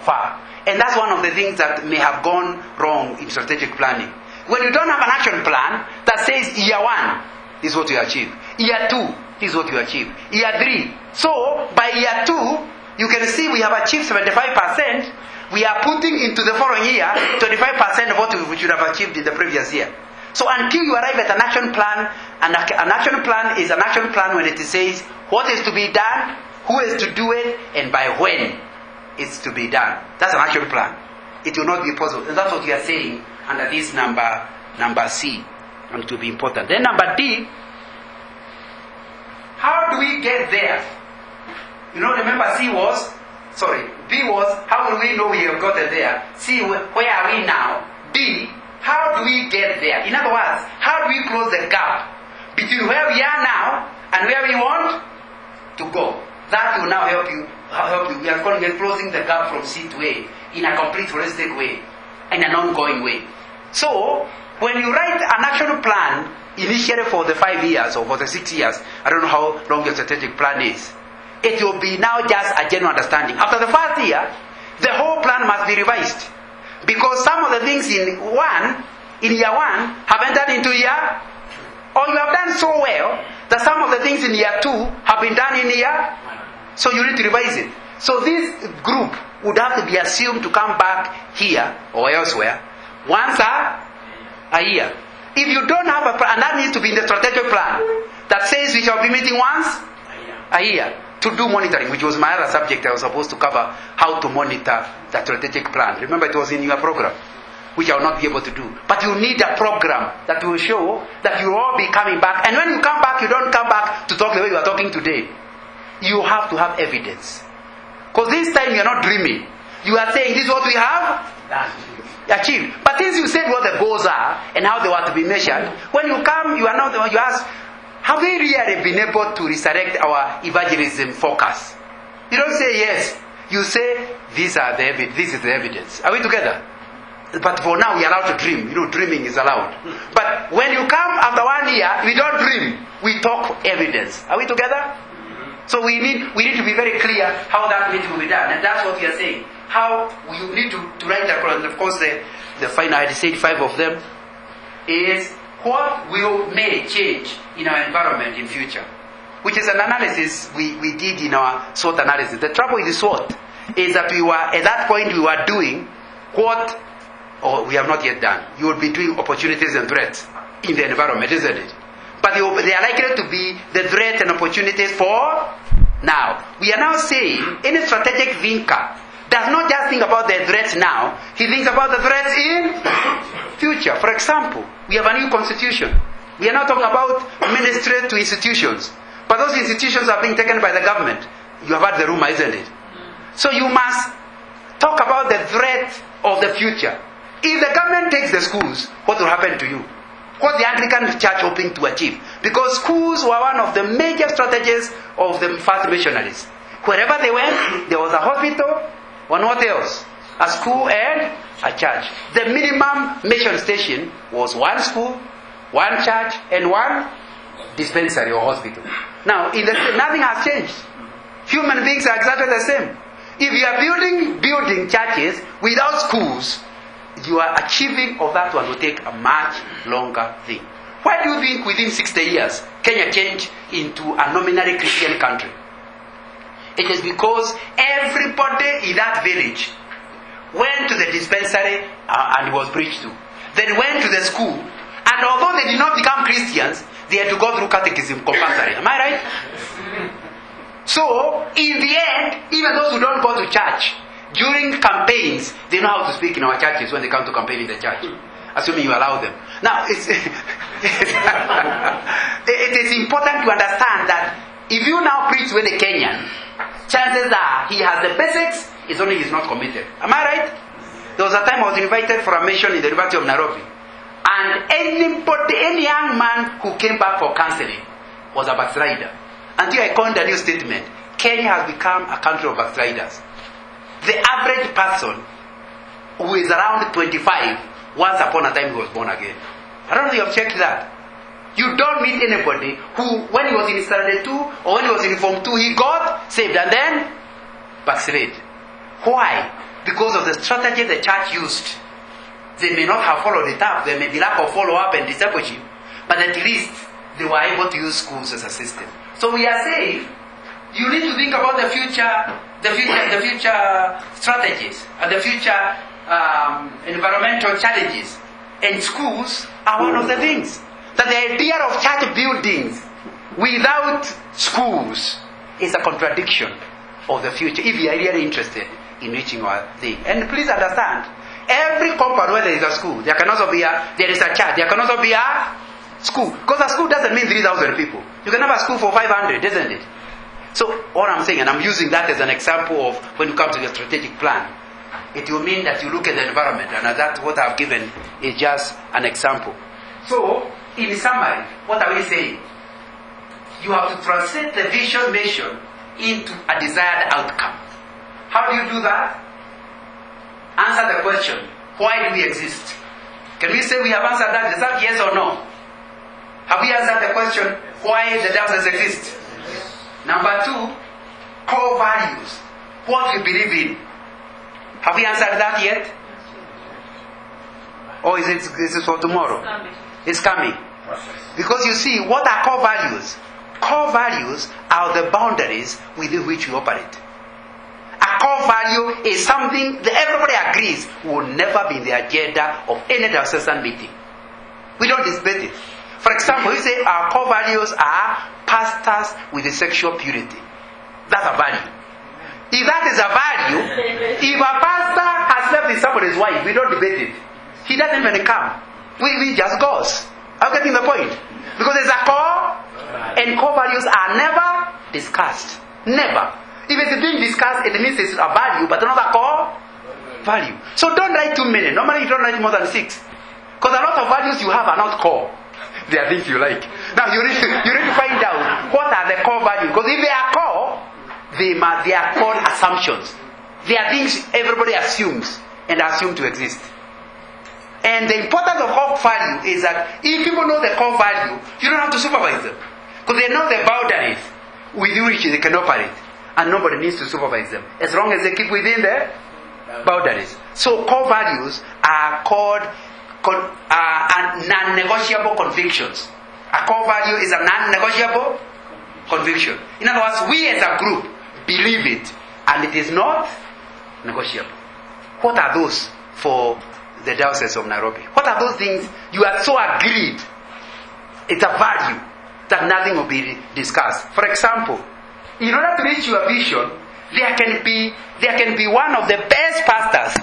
far? And that's one of the things that may have gone wrong in strategic planning. When you don't have an action plan that says year 1 is what you achieve, year 2 is what you achieve, year 3. So by year 2, you can see we have achieved 75%. We are putting into the following year 25% of what we should have achieved in the previous year. So until you arrive at an action plan, an action plan is an action plan when it says what is to be done, who is to do it, and by when it's to be done. That's an action plan. It will not be possible. And that's what we are saying under this number C. And it will be important. Then number D, how do we get there? Remember B was, how will we know we have gotten there? C, where are we now? D, how do we get there? In other words, how do we close the gap between where we are now and where we want to go? That will now help you. We are closing the gap from C to A in a complete holistic way, in an ongoing way. So, when you write an action plan, initially for the 5 years or for the 6 years, I don't know how long your strategic plan is, it will be now just a general understanding. After the first year, the whole plan must be revised. Because some of the things in year 1, have entered into year, or you have done so well, that some of the things in year 2 have been done in year, so you need to revise it. So this group would have to be assumed to come back here or elsewhere once a year. If you don't have a plan, and that needs to be in the strategic plan, that says we shall be meeting once a year to do monitoring, which was my other subject. I was supposed to cover how to monitor the strategic plan. Remember, it was in your program, which I will not be able to do. But you need a program that will show that you will all be coming back. And when you come back, you don't come back to talk the way you are talking today. You have to have evidence. Because this time you are not dreaming. You are saying, this is what we have achieved. But since you said what the goals are and how they were to be measured, when you come, you ask, have we really been able to resurrect our evangelism focus? You don't say yes. You say, this is the evidence. Are we together? But for now, we are allowed to dream. Dreaming is allowed. But when you come after 1 year, we don't dream. We talk evidence. Are we together? So we need to be very clear how that meeting will be done. And that's what we are saying. How you need to write that. And of course, the final, I said 5 of them, is what may change in our environment in future. Which is an analysis we did in our SWOT analysis. The trouble with the SWOT is that at that point we were doing what we have not yet done. You will be doing opportunities and threats in the environment, isn't it? But they are likely to be the threats and opportunities for now. We are now saying any strategic thinker does not just think about the threats now, he thinks about the threats in future. For example, we have a new constitution. We are now talking about ministry to institutions. But those institutions are being taken by the government. You have heard the rumor, isn't it? So you must talk about the threat of the future. If the government takes the schools, what will happen to you? What the Anglican Church hoping to achieve? Because schools were one of the major strategies of the first missionaries. Wherever they went, there was a hospital, and what else? A school and a church. The minimum mission station was 1 school, 1 church, and 1 dispensary or hospital. Now, nothing has changed. Human beings are exactly the same. If you are building churches without schools, you are achieving of that one will take a much longer thing. Why do you think within 60 years Kenya changed into a nominally Christian country? It is because everybody in that village went to the dispensary and was preached to. Then went to the school, and although they did not become Christians, they had to go through catechism compulsory. Am I right? So, in the end, even those who don't go to church, during campaigns, they know how to speak in our churches when they come to campaign in the church. Assuming you allow them. Now, it is important to understand that if you now preach with a Kenyan, chances are he has the basics, it's only he's not committed. Am I right? There was a time I was invited for a mission in the University of Nairobi. And any young man who came back for counseling was a backslider. Until I coined a new statement. Kenya has become a country of backsliders. The average person who is around 25, once upon a time he was born again. I don't know if you have checked that. You don't meet anybody who, when he was in standard 2 or when he was in form 2, he got saved and then backslid. Why? Because of the strategy the church used. They may not have followed it up. There may be lack of follow-up and discipleship. But at least they were able to use schools as a system. So we are saying, you need to think about the future strategies and the future environmental challenges. And schools are one of the things. That the idea of church buildings without schools is a contradiction of the future, if you are really interested in reaching our thing. And please understand, every compound where there is a school, there is a church, there can also be a school. Because a school doesn't mean 3,000 people. You can have a school for 500, isn't it? So, all I'm saying, and I'm using that as an example of when you come to your strategic plan, it will mean that you look at the environment, and that's what I've given is just an example. So, in summary, what are we saying? You have to translate the vision mission into a desired outcome. How do you do that? Answer the question, why do we exist? Can we say we have answered that? Is that yes or no? Have we answered the question, why the dioceses exist? Number 2, core values. What we believe in. Have we answered that yet? Or is it for tomorrow? It's coming. Because you see, what are core values? Core values are the boundaries within which we operate. A core value is something that everybody agrees will never be in the agenda of any diocesan meeting. We don't debate it. For example, you say our core values are pastors with a sexual purity. That's a value. If that is a value, if a pastor has slept with somebody's wife, we don't debate it. He doesn't even come. We just goes. I'm getting the point. Because there's a core, and core values are never discussed. Never. If it's being discussed, it means it's a value, but not a core value. So don't write too many. Normally you don't write more than 6. Because a lot of values you have are not core. They are things you like. Now you need to find out what are the core values. Because if they are core, they are called assumptions. They are things everybody assumes and assume to exist. And the importance of core value is that if people know the core value, you don't have to supervise them. Because they know the boundaries within which they can operate. And nobody needs to supervise them. As long as they keep within the boundaries. So core values are called non-negotiable convictions. A core value is a non-negotiable conviction. In other words, we as a group believe it, and it is not negotiable. What are those for the Diocese of Nairobi? What are those things you are so agreed? It's a value that nothing will be discussed. For example, in order to reach your vision, there can be one of the best pastors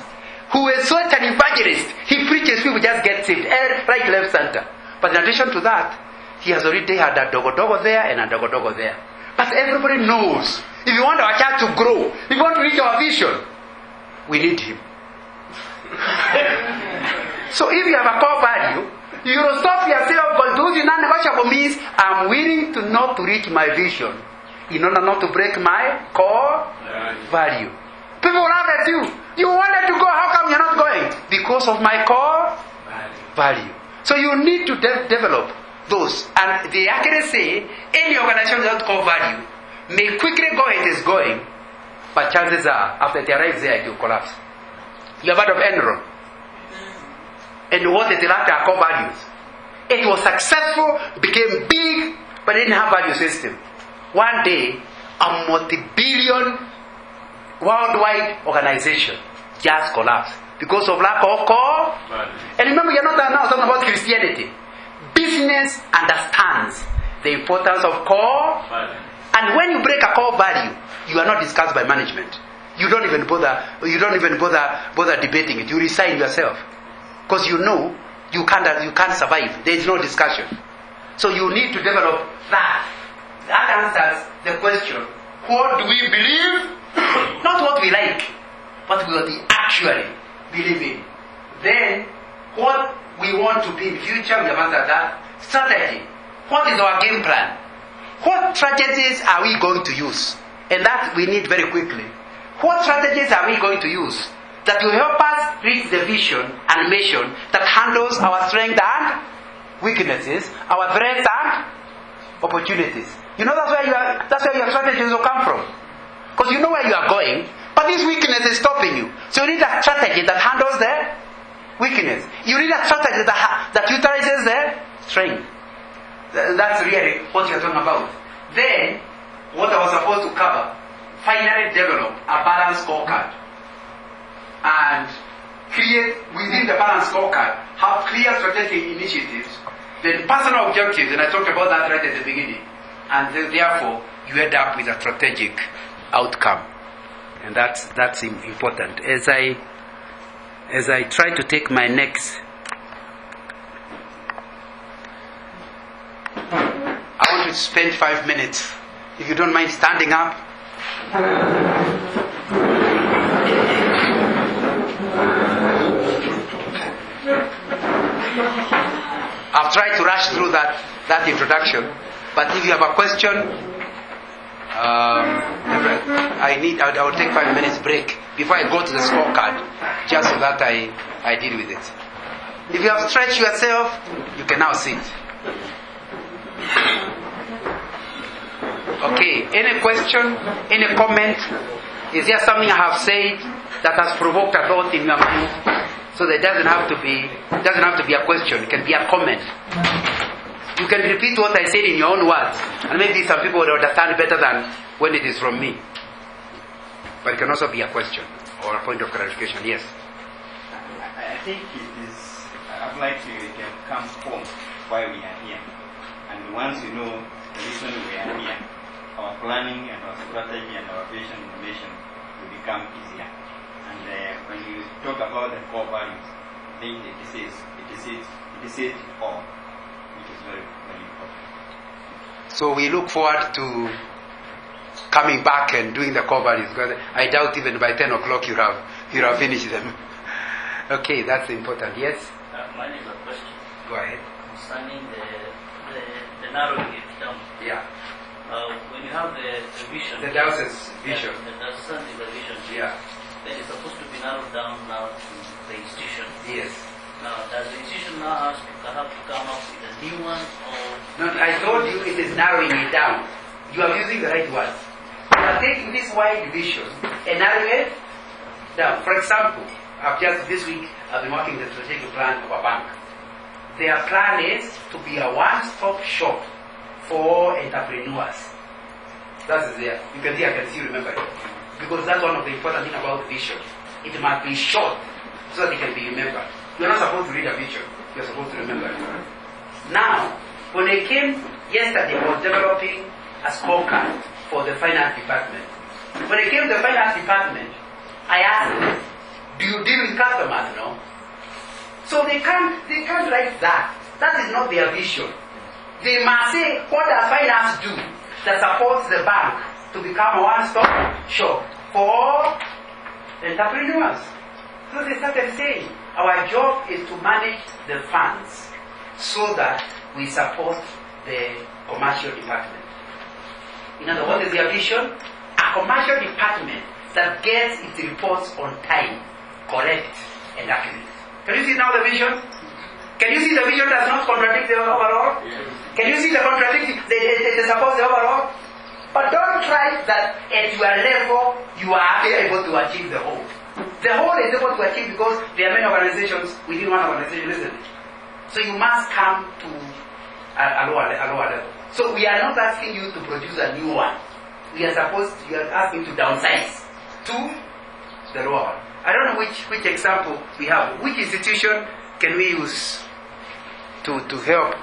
who is such an evangelist. He preaches, people just get saved, right, left, center. But in addition to that, he has already had a dogo there and a dogo there. But everybody knows, if you want our church to grow, if you want to reach our vision, we need him. So if you have a core value, you will stop yourself, but those non-negotiable means I'm willing to not to reach my vision in order not to break my core value. People will laugh at you. You wanted to go, how come you're not going? Because of my core value. So you need to develop those. And they actually say any organization without core value may quickly go where it is going, but chances are after it arrives there it will collapse. You have heard of Enron? And what it lacked are core values. It was successful, became big, but it didn't have value system. One day, a multi-billion worldwide organization just collapsed because of lack of core. And remember, you're not now talking about Christianity. Business understands the importance of core. And when you break a core value, you are not discussed by management. You don't even bother debating it. You resign yourself. Because you know you can't survive. There is no discussion. So you need to develop that. That answers the question, what do we believe? Not what we like, but what we actually believe in. Then, what we want to be in future, we have answered that. Strategy. What is our game plan? What strategies are we going to use? And that we need very quickly. What strategies are we going to use that will help us reach the vision and mission that handles our strengths and weaknesses, our threats and opportunities? You know that's where your strategies will come from. Because you know where you are going, but this weakness is stopping you. So you need a strategy that handles the weakness. You need a strategy that utilizes the strength. That's really what you're talking about. Then, what I was supposed to cover, finally develop a balanced scorecard. And create within the balanced scorecard have clear strategic initiatives, then personal objectives, and I talked about that right at the beginning, and therefore you end up with a strategic outcome, and that's important. As I try to take my next, I want to spend 5 minutes, if you don't mind standing up. I've tried to rush through that introduction, but if you have a question, I will take 5 minutes break before I go to the scorecard, just so that I deal with it. If you have stretched yourself, you can now sit. Okay, any question, any comment? Is there something I have said that has provoked a thought in your mind? So that it doesn't have to be a question, it can be a comment. You can repeat what I said in your own words, and maybe some people will understand better than when it is from me. But it can also be a question or a point of clarification. Yes? I think it is, I'd like to can come home why we are here. And once you know the reason we are here, our planning and our strategy and our vision and mission will become easier. And when you talk about the core values, I think it is it all, which is very, very important. So we look forward to coming back and doing the core values, because I doubt even by 10 o'clock you have finished them. Okay, that's important. Yes? Mine is a question. Go ahead. Concerning the narrowing it down. Yeah. When you have the vision. The diocese vision. The diocese is the vision. Yeah. Then it's supposed to be narrowed down now to the institution. Yes. Now, does the institution now have to come up with a new one, or? No, I told you it is narrowing it down. You are using the right words. You are taking this wide vision and narrowing it down. For example, this week I've been working the strategic plan of a bank. Their plan is to be a one-stop shop for entrepreneurs. That is there. You can see, I can still remember it. Because that's one of the important things about the vision. It must be short so that it can be remembered. You're not supposed to read a vision. You're supposed to remember it. Now, when I came yesterday, I was developing a scorecard for the finance department. When I came to the finance department, I asked them, do you deal with customers? No. So they can't write that. That is not their vision. They must say, what does finance do that supports the bank to become a one-stop shop for entrepreneurs? So they started saying, our job is to manage the funds so that we support the commercial department. In other words, what is their vision? A commercial department that gets its reports on time, correct, and accurate. Can you see now the vision? Can you see the vision does not contradict the overall? Yes. Can you see the contradiction? They support the overall? But don't try that at your level you are able to achieve the whole. The whole is able to achieve because there are many organizations within one organization, isn't it? So you must come to a lower level. So we are not asking you to produce a new one. You are asking to downsize to the lower one. I don't know which example we have. Which institution can we use to help?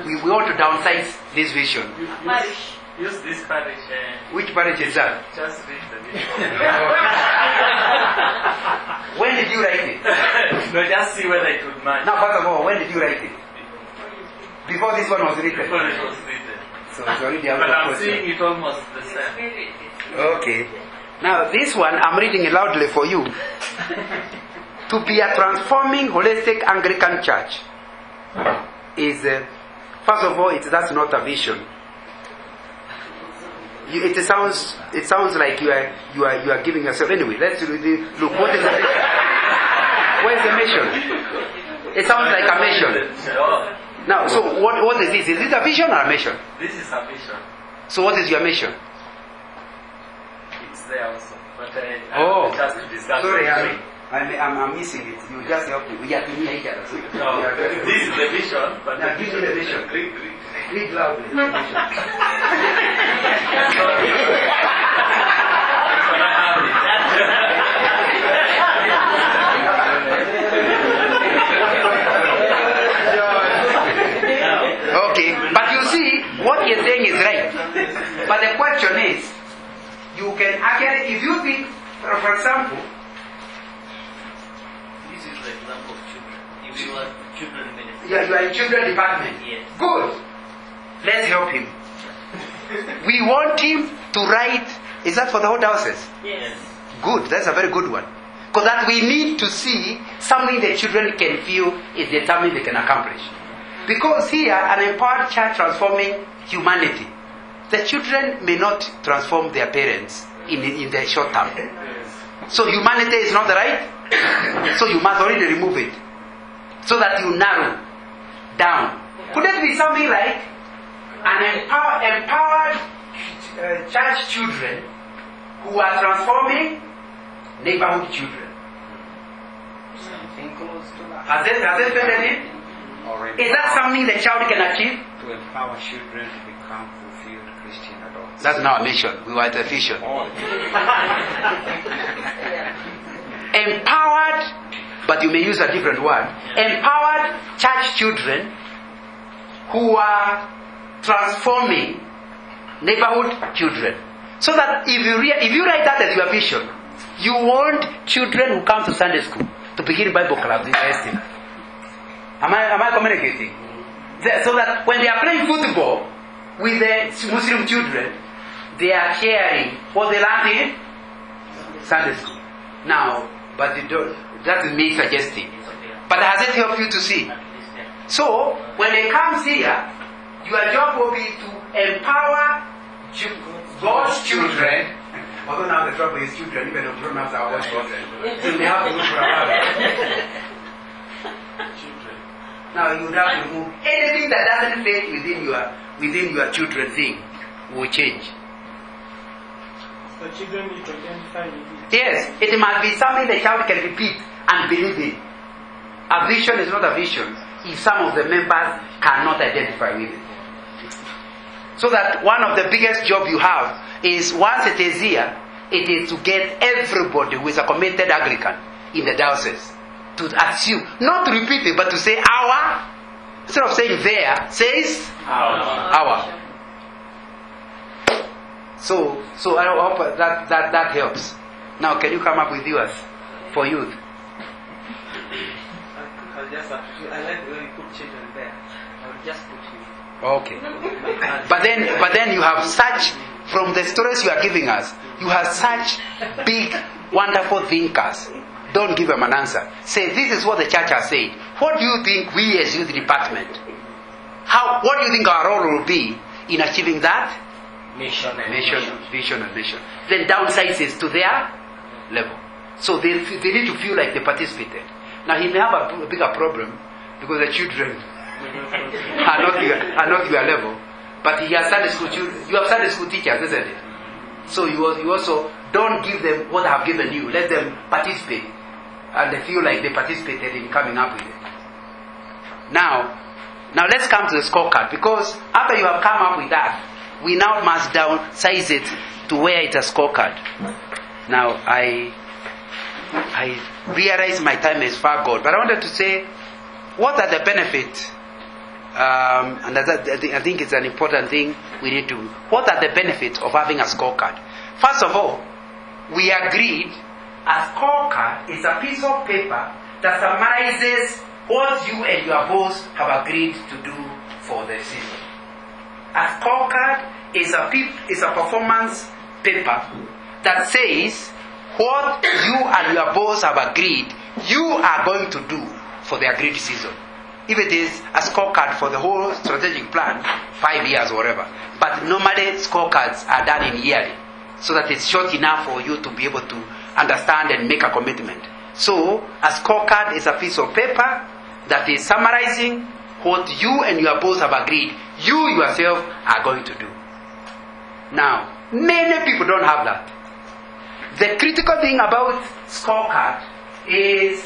We want to downsize this vision. Parish. Use this parish. Which parish is that? Just read the vision. When did you write it? No, just see whether it would match. Now, first of all, when did you write it? Before this one was written. Before it was written. So it's already out But of I'm question. seeing it almost the same. Okay. Now this one, I'm reading it loudly for you. To be a transforming holistic Anglican church is, first of all, that's not a vision. It sounds like you are giving yourself. Anyway, let's really look. What is the mission? Where's the mission? It sounds like a mission. Now, so what is this? Is it a vision or a mission? This is a vision. So what is your mission? It's there also. But Oh, just to discuss sorry, it. I'm missing it. You just help me. We have to hear each other. So No, this is the vision. But now give me the vision. Read loudly. The vision. if you think, for example, This is the example of children. If you are children minister. you are in children department. Yes. Good. Let's help him. We want him to write. Is that for the whole diocese? Yes. Good. That's a very good one. Because that we need to see something the children can feel is determined they can accomplish. Because here, an empowered church transforming humanity. The children may not transform their parents in the short term. So humanity is not the right. So you must already remove it. So that you narrow down. Could it be something like an empowered church children who are transforming neighborhood children? Something close to that. Has it fitted in? Is that something the child can achieve? To empower children to become fulfilled Christian adults. That's not a mission. We want a vision. Empowered, but you may use a different word. Empowered church children who are transforming neighborhood children. So that if you write that as your vision, you want children who come to Sunday school to begin Bible clubs in the estate. Am I communicating? So that when they are playing football with the Muslim children, they are sharing what they learned in Sunday school. Now, but that is me suggesting. But has it helped you to see? So, when they come here, your job will be to empower God's children. Although now the trouble is children, even though pronouns are God's children. So they have to look for a Now you would have to remove anything that doesn't fit within your children thing will change. The children need to identify with it. Yes, it must be something the child can repeat and believe in. A vision is not a vision if some of the members cannot identify with it. So that one of the biggest jobs you have is once it is here, it is to get everybody who is a committed Anglican in the diocese to assume, not to repeat it, but to say our, instead of saying there, says our. So I hope that helps. Now, can you come up with yours for youth? I like the way you put children there. I would just put you. Okay. But then you have such, from the stories you are giving us, you have such big, wonderful thinkers. Don't give them an answer. Say, this is what the church has said. What do you think we as youth department, what do you think our role will be in achieving that? Vision and mission. Then downsize is to their level. So they need to feel like they participated. Now he may have a bigger problem because the children are not your level. But he has Sunday school children. You have Sunday school teachers, isn't it? So you also don't give them what I have given you. Let them participate. And they feel like they participated in coming up with it. Now let's come to the scorecard. Because after you have come up with that, we now must downsize it to where it's a scorecard. Now, I realize my time is far gone. But I wanted to say, what are the benefits? And I think it's an important thing we need to. What are the benefits of having a scorecard? First of all, we agreed a scorecard is a piece of paper that summarizes what you and your boss have agreed to do for the season. A scorecard is a performance paper that says what you and your boss have agreed you are going to do for the agreed season. If it is a scorecard for the whole strategic plan, 5 years or whatever. But normally scorecards are done in yearly, so that it's short enough for you to be able to understand and make a commitment. So a scorecard is a piece of paper that is summarizing what you and your boss have agreed you yourself are going to do. Now, many people don't have that. The critical thing about scorecard is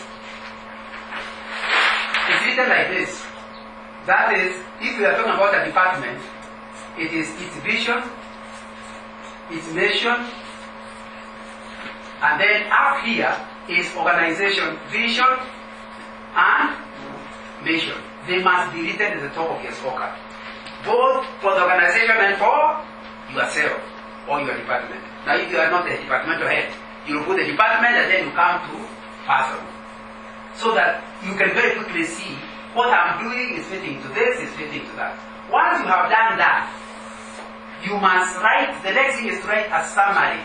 it's written like this. That is, if we are talking about a department, it is its vision, its mission, and then up here is organization, vision, and mission. They must be written at the top of your scorecard, both for the organization and for yourself or your department. Now, if you are not a departmental head, you will put the department and then you come to person. So that you can very quickly see what I'm doing is fitting to this, is fitting to that. Once you have done that, you must write, the next thing is to write a summary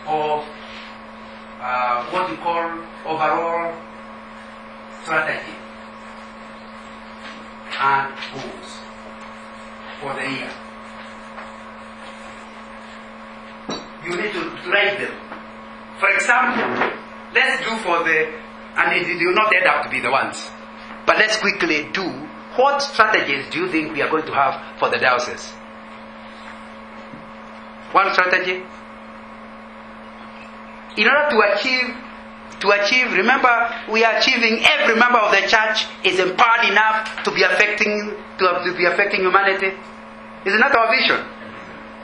of what you call overall strategy and goals for the year. You need to write them. For example, let's do for the, and it will not end up to be the ones, but let's quickly do, what strategies do you think we are going to have for the diocese? One strategy. In order to achieve, remember, we are achieving, every member of the church is empowered enough to be affecting humanity. Isn't that our vision?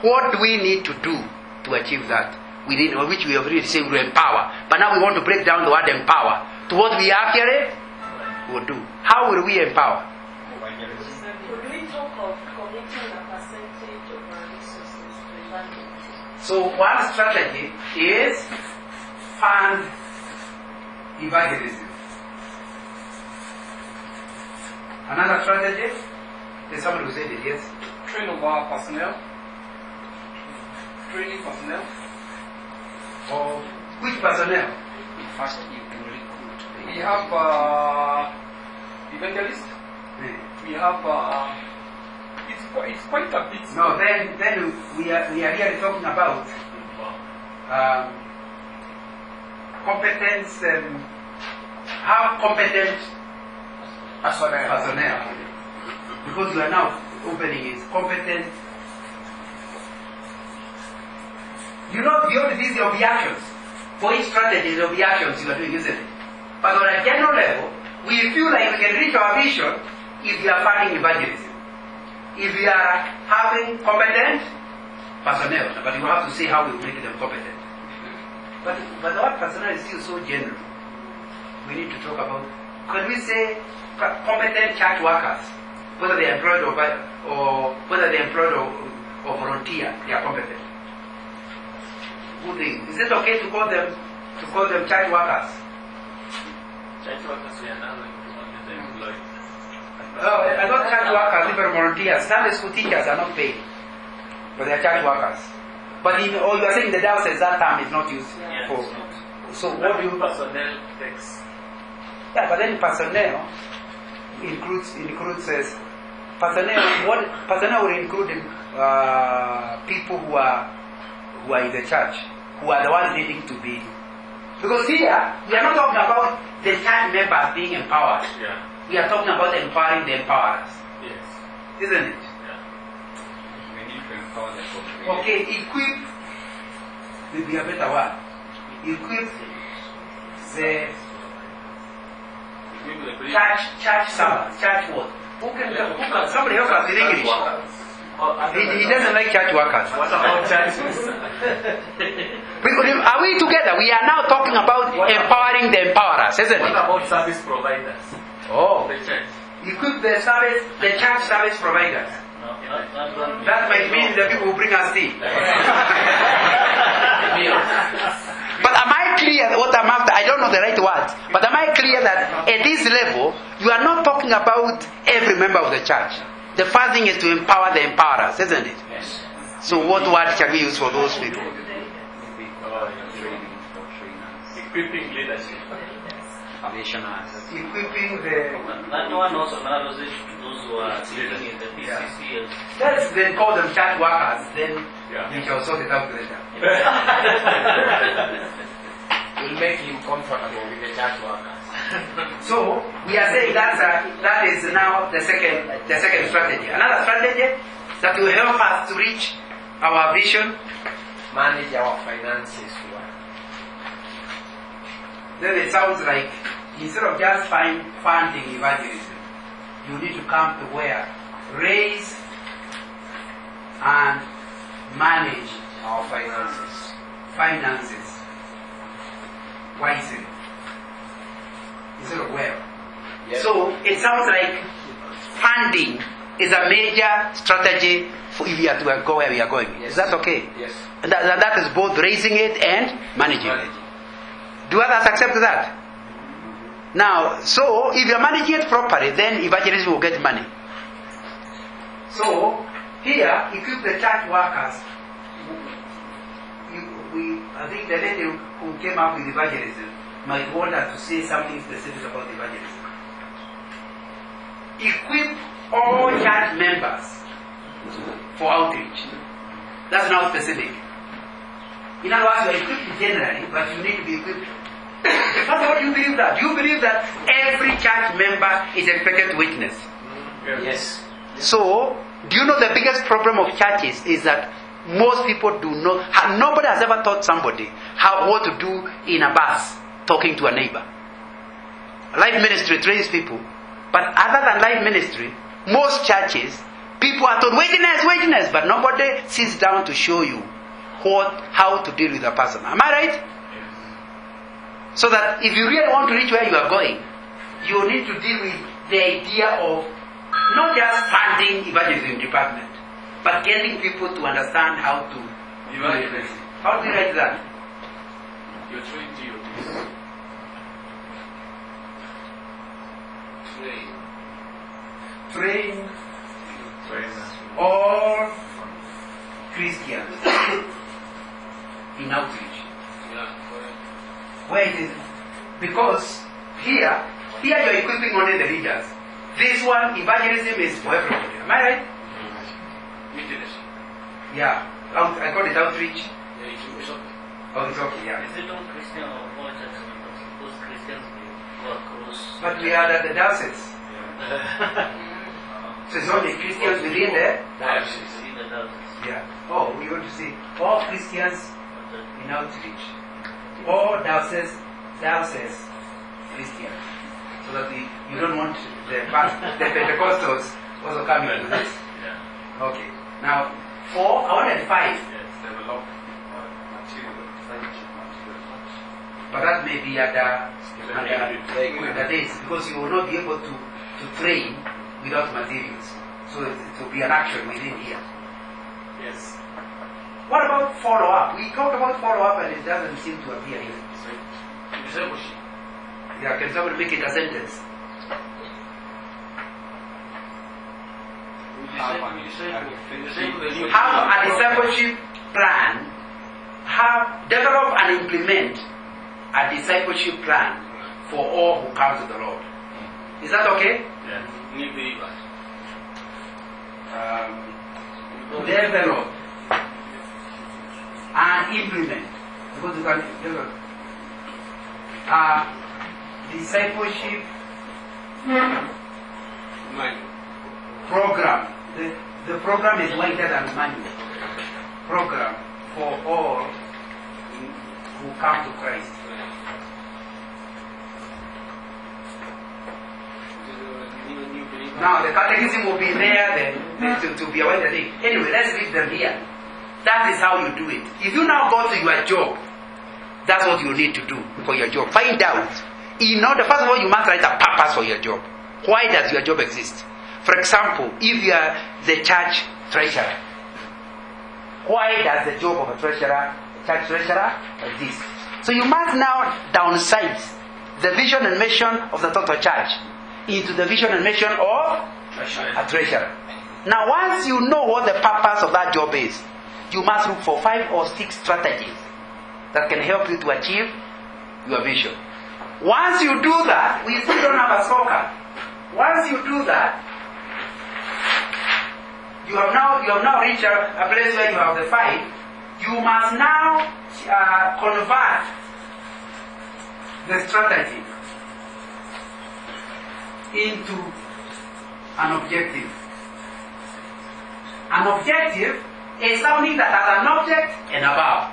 What do we need to do to achieve that? Which we have already said we will empower. But now we want to break down the word empower to what we actually will do. How will we empower? Could we talk of committing a percentage of our resources to evangelism? So one strategy is fund evangelism. Another strategy, there's someone who said it, yes? Train of our personnel. Training personnel. Or which personnel? First, you can recruit. We have evangelists. We have it's quite a bit. No, then we are here talking about competence. Have competent personnel, because you are now opening is competent. You know, beyond these there will be actions. For each strategy there will be actions you are doing, isn't it? But on a general level, we feel like we can reach our vision if we are funding evangelism. If we are having competent personnel, but you have to say how we will make them competent. But the word personnel is still so general. We need to talk about, can we say competent church workers, whether they are employed or whether they are employed or volunteer, they are competent. Good thing. Is it okay to call them church workers? Church workers, we are now going to only the employed. I thought church workers, even volunteers, Sunday school teachers are not paid, but they are church workers. But you are saying the diocese that term is not used for. So what do you? Personnel takes. Yeah, but then personnel includes personnel. What personnel will include people who are in the church, who are the ones needing to be. Because here we are not talking about the church members being empowered. Yeah. We are talking about empowering the empowerers. Yes. Isn't it? Yeah. We need to empower the population. Okay, equip will be a better word. Equip the church servants, church what? Who can somebody help us in English? He doesn't like church workers. What about churches? Are we together? We are now talking about empowering the empowerers, isn't What it? about service providers? Oh, The church. equip the church service providers. No, not one. That might mean the people who bring us tea. But am I clear what I'm after? I don't know the right words. But am I clear that at this level, you are not talking about every member of the church? The first thing is to empower the empowerers, isn't it? Yes. So what word shall we use for those people? Equipping leadership. Equipping the... That one also narrows it to those who are sitting in the PCCs. Let's then call them church workers, then Yeah. we shall sort it out later. Will make him comfortable with the church workers. So we are saying that is now the second strategy. Another strategy that will help us to reach our vision. Manage our finances well. Then it sounds like instead of just funding evangelism, you need to come to where raise and manage Our finances. finances wisely instead of well. Yes. So it sounds like funding is a major strategy for if we are to go where we are going. Yes. Is that okay? Yes. And that is both raising it and managing it. Do others accept that? Now, so if you are managing it properly, then evangelism will get money. So here, equip the church workers. I think the lady who came up with evangelism might want us to say something specific about evangelism. Equip all church members for outreach. That's not specific. In other words, you are equipped generally, but you need to be equipped. First of all, do you believe that? Do you believe that every church member is expected to witness? Yes. So, do you know the biggest problem of churches is that most people do not, nobody has ever taught somebody what to do in a bus talking to a neighbor. Life ministry trains people, but other than life ministry, most churches, people are told witness, but nobody sits down to show you how to deal with a person. Am I right? So that if you really want to reach where you are going, you need to deal with the idea of not just funding evangelism department, but getting people to understand how to evangelize. How do you write that? You're trained to your business. Train all Christians in outreach. Where it is, because here you're equipping only the leaders. This one, evangelism is for everybody. Am I right? Yeah. I call it outreach. It's okay. Oh, it's okay, yeah. Is it all Christian or all church members? Because Christians they work close. But we are the diocese. So it's only Christians within the Diocese. In the diocese. Yeah. Oh, we want to see all Christians in outreach. All diocese Christians. So that you don't want the Pentecostals also coming to this. Yeah. Okay. Now, 4, I wanted 5. Yes, develop material, discipleship material. But that may be at the days, because you will not be able to train without materials. So it will be an action within here. Yes. What about follow-up? We talked about follow-up and it doesn't seem to appear here. Discipleship. Yeah, can someone make it a sentence? Have Have a discipleship plan. Develop and implement a discipleship plan for all who come to the Lord. Is that okay? Yeah. New believers. Develop and implement. Because you can develop discipleship program. The program is wider than manual. Program for all who come to Christ. Now the catechism will be there to be aware of the thing. Anyway, let's read them here. That is how you do it. If you now go to your job, that's what you need to do for your job. Find out. First of all, you must write a purpose for your job. Why does your job exist? For example, if you are the church treasurer, why does the job of a church treasurer exist? So you must now downsize the vision and mission of the total church into the vision and mission of a treasurer. Now, once you know what the purpose of that job is, you must look for 5 or 6 strategies that can help you to achieve your vision. Once you do that, we still don't have a scorecard. Once you do that, you have now reached a place where you have the 5. You must now convert the strategy into an objective. An objective is something that has an object and a verb.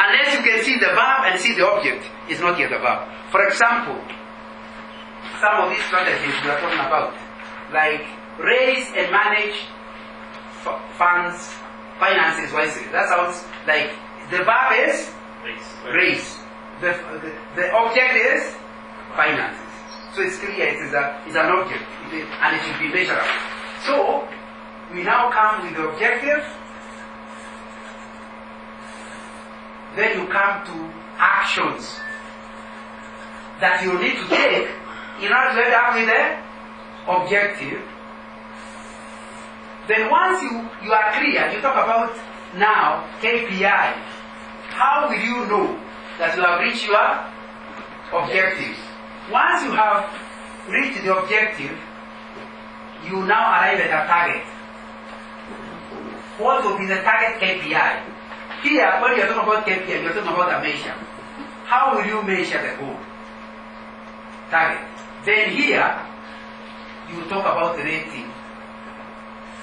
Unless you can see the verb and see the object, it's not yet a verb. For example, some of these strategies we are talking about, like raise and manage finances wisely. That sounds like the verb is raise. The object is finances. So it's clear it is an object, and it should be measurable. So, we now come with the objective. Then you come to actions that you need to take in order to end up with the objective. Then once you are clear, you talk about now KPI. How will you know that you have reached your objective? Once you have reached the objective, you now arrive at a target. What will be the target KPI? Here, when you are talking about KPI, you are talking about a measure. How will you measure the goal? Target. Then here, you talk about rating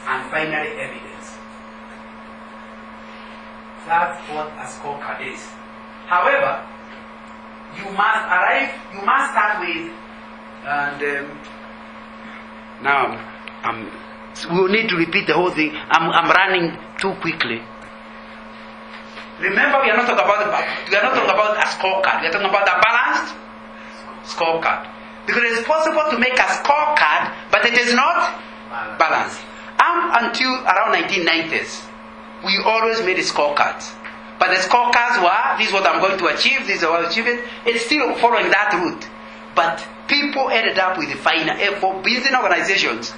and finally evidence. That's what a scorecard is. However, you must start with, and now we will need to repeat the whole thing. I'm running too quickly. Remember, we are not talking about a scorecard. We are talking about a balanced scorecard. Because it is possible to make a scorecard, but it is not balanced. Until around 1990s, we always made scorecards. But the scorecards were, this is what I'm going to achieve, this is what I achieve it. It's still following that route. But people ended up with for business organizations,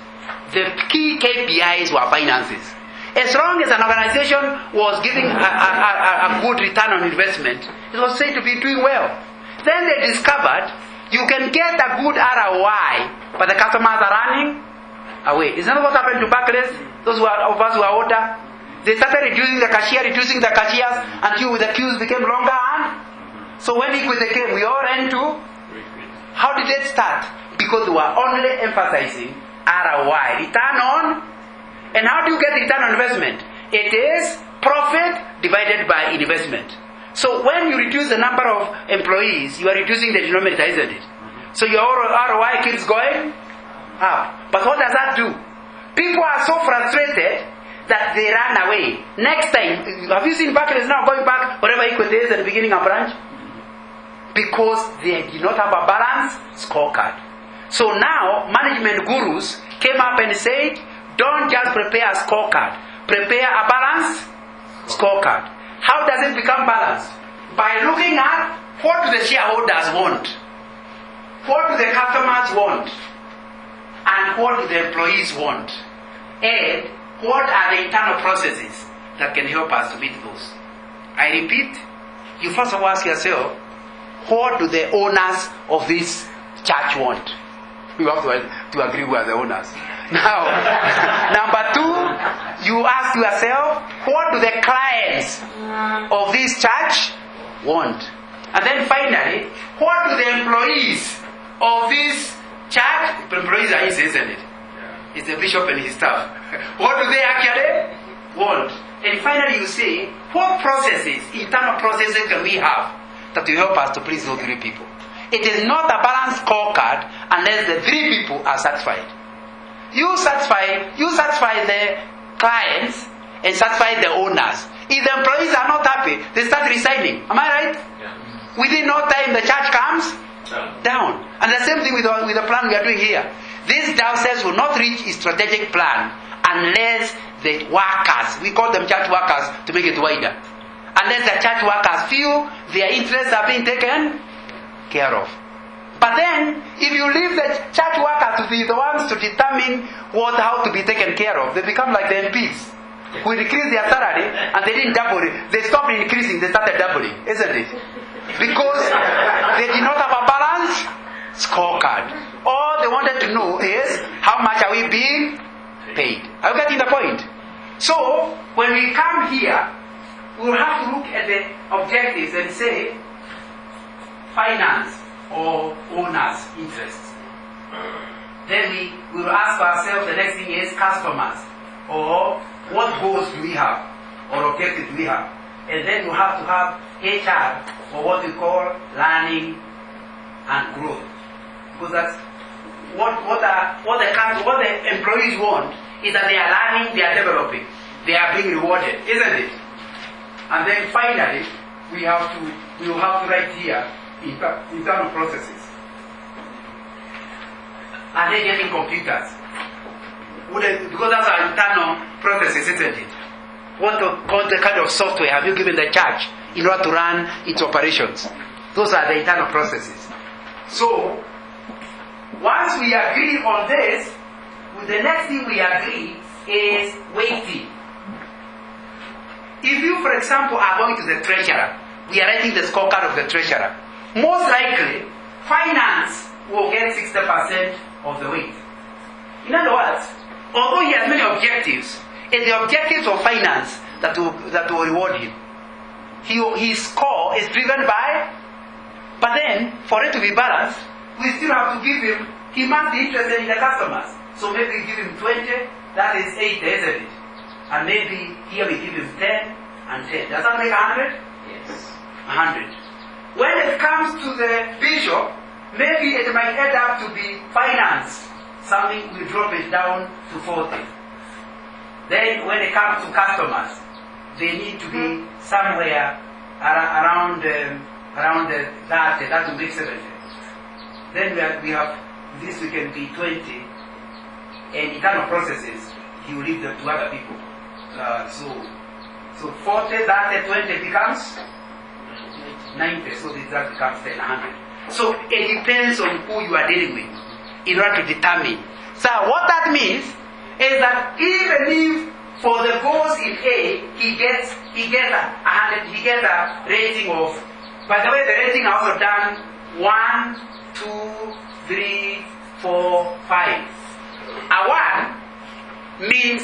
the key KPIs were finances. As long as an organization was giving a good return on investment, it was said to be doing well. Then they discovered you can get a good ROI, but the customers are running away. Isn't that what happened to Barclays? Those of us who are older, they started reducing the cashiers until the queues became longer. And so when equity came, we all ran to. How did it start? Because they were only emphasizing ROI, return on. And how do you get return on investment? It is profit divided by investment. So when you reduce the number of employees, you are reducing the denominator, isn't it? So your ROI keeps going up. But what does that do? People are so frustrated that they run away. Next time, have you seen Barclays now going back whatever equity is at the beginning of branch? Because they did not have a balanced scorecard. So now, management gurus came up and said, don't just prepare a scorecard. Prepare a balanced scorecard. How does it become balanced? By looking at what do the shareholders want, what do the customers want, and what do the employees want, and what are the internal processes that can help us to meet those. I repeat, you first of all ask yourself, what do the owners of this church want? You have to agree with the owners. Now, number two, you ask yourself, what do the clients of this church want? And then finally, what do the employees of this church, employees are easy, isn't it? It's the bishop and his staff. What do they actually want? And finally you say, what processes, internal processes can we have that will help us to please those three people? It is not a balanced scorecard unless the three people are satisfied. You satisfy the clients and satisfy the owners. If the employees are not happy, they start resigning. Am I right? Yeah. Within no time, the church comes down. And the same thing with the plan we are doing here. This diocese will not reach its strategic plan unless the workers, we call them church workers to make it wider, unless the church workers feel their interests are being taken care of. But then, if you leave the church workers to be the ones to determine how to be taken care of, they become like the MPs. We increase their salary and they didn't double it. They stopped increasing, they started doubling, isn't it? Because they did not have a balanced scorecard. All they wanted to know is, how much are we being paid? Are you getting the point? So, when we come here, we'll have to look at the objectives and say, finance or owner's interests. Then we will ask ourselves, the next thing is customers, or what goals do we have, or objectives do we have. And then we have to have HR, or what we call learning and growth. Because that's what the employees want is that they are learning, they are developing, they are being rewarded, isn't it? And then finally, we will have to write here internal processes. And then getting computers. because that's our internal processes, isn't it? What kind of software have you given the church in order to run its operations? Those are the internal processes. So, once we agree on this, the next thing we agree is weighting. If you, for example, are going to the treasurer, we are writing the scorecard of the treasurer, most likely, finance will get 60% of the weight. In other words, although he has many objectives, it's the objectives of finance that will reward him. His score is driven by, but then, for it to be balanced, we still have to give him, he must be interested in the customers. So maybe we give him 20, that is 80, isn't it? And maybe here we give him 10 and 10. Does that make 100? Yes. 100. When it comes to the bishop, maybe it might end up to be finance. Something we drop it down to 40. Then when it comes to customers, they need to be somewhere around 30. That will make 70. Then we have this we can be 20. And internal processes, he will leave them to other people. So 40, 30, 20 becomes 90. So that becomes 10, 100. So it depends on who you are dealing with in order to determine. So what that means is that even if for the goals in A he gets a rating of. By the way, the rating I also done 1, 2, 3, 4, 5. A 1 means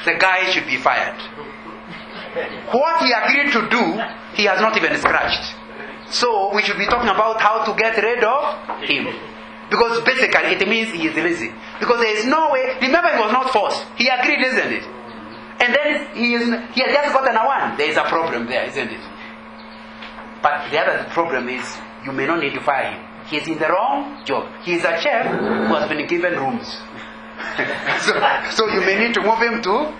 the guy should be fired. What he agreed to do, he has not even scratched. So we should be talking about how to get rid of him. Because basically it means he is lazy. Because there is no way, remember he was not forced. He agreed, isn't it? And then he has just gotten a 1. There is a problem there, isn't it? But the other problem is you may not need to fire him. He is in the wrong job. He is a chef who has been given rooms. so you may need to move him to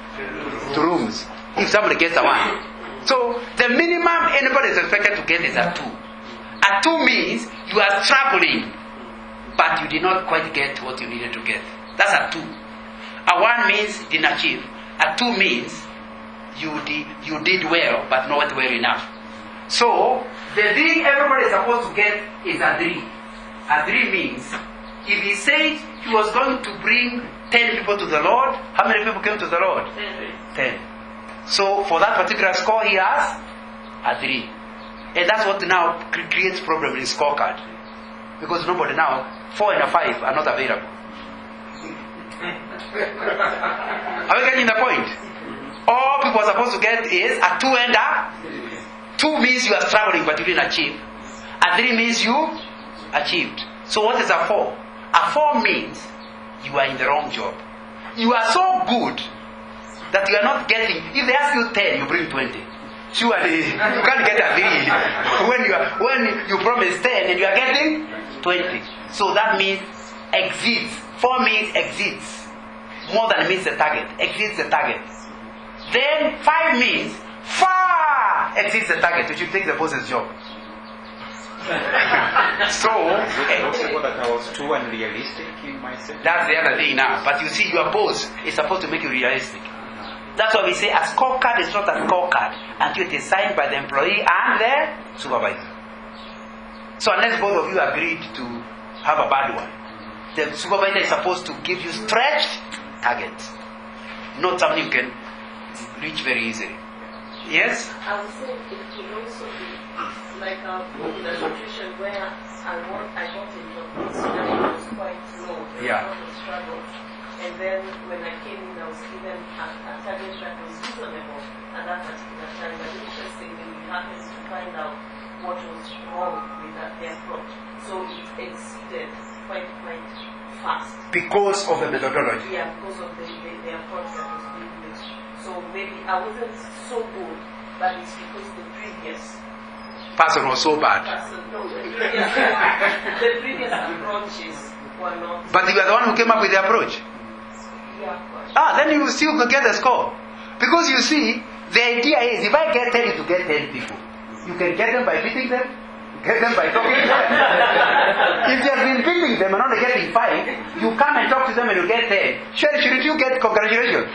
rooms if somebody gets a 1. So the minimum anybody is expected to get is a 2. A 2 means you are struggling, but you did not quite get what you needed to get. That's a 2. A 1 means you didn't achieve. A 2 means you did well, but not well enough. So the thing everybody is supposed to get is a 3. A 3 means if he said he was going to bring 10 people to the Lord, how many people came to the Lord? 10. So for that particular score he has a 3. And that's what now creates problem in scorecard. Because nobody now, 4 and a 5 are not available. Are we getting the point? All people are supposed to get is a 2 and a 2 means you are struggling but you didn't achieve. A 3 means you achieved. So what is a 4? A 4 means you are in the wrong job. You are so good that you are not getting. If they ask you 10, you bring 20. Surely you can't get a 3 when you promise 10 and you are getting 20. So that means exceeds. 4 means exceeds. More than means the target. Exceeds the target. Then 5 means far exceeds the target. You should take the boss's job. So that I was too unrealistic in myself. That's the other thing now. But you see, your boss is supposed to make you realistic. That's why we say a scorecard is not a scorecard until it is signed by the employee and the supervisor. So unless both of you agreed to have a bad one, the supervisor is supposed to give you stretched targets, not something you can reach very easily. Yes? I would say it could also be like a nutrition where I got a job considering it was quite low. There was not a struggle. And then when I came in, I was given a target that was reasonable at that particular time. But interestingly, we happened to find out what was wrong with their approach. So it exceeded quite fast. Because of the methodology. Yeah, because of the approach that was being used. So maybe I wasn't so good, but it's because the previous person was so bad. The previous approaches were not. But you are the one who came up with the approach. Yeah. Then you will still get the score. Because you see, the idea is if I get 10 to get 10 people, you can get them by beating them, you Get them by talking to them. If you have been beating them and not getting 5, you come and talk to them and you get 10. Sure, shouldn't you get congratulations?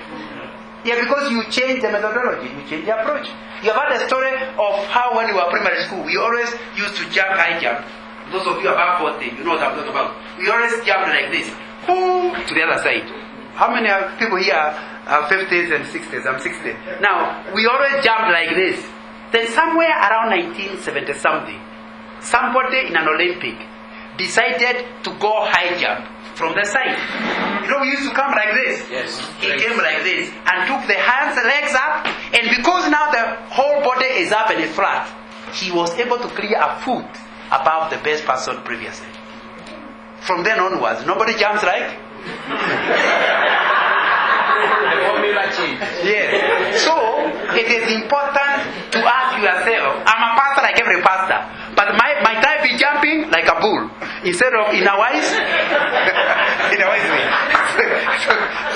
Yeah, because you change the methodology, you change the approach. You have heard the story of how when you were primary school, we always used to jump high jump. Those of you above 40, you know what I'm talking about. We always jump like this. Boom, to the other side. How many people here are 50s and 60s? I'm 60. Now, we always jump like this. Then somewhere around 1970 something, somebody in an Olympic decided to go high jump from the side. You know, we used to come like this. Yes. He came like this and took the hands, legs up, and because now the whole body is up and it's flat, he was able to clear a foot above the best person previously. From then onwards, nobody jumps like. The formula changed. Yes. So it is important to ask yourself, I'm a pastor like every pastor, but my type is jumping like a bull instead of in a wise in a wise way.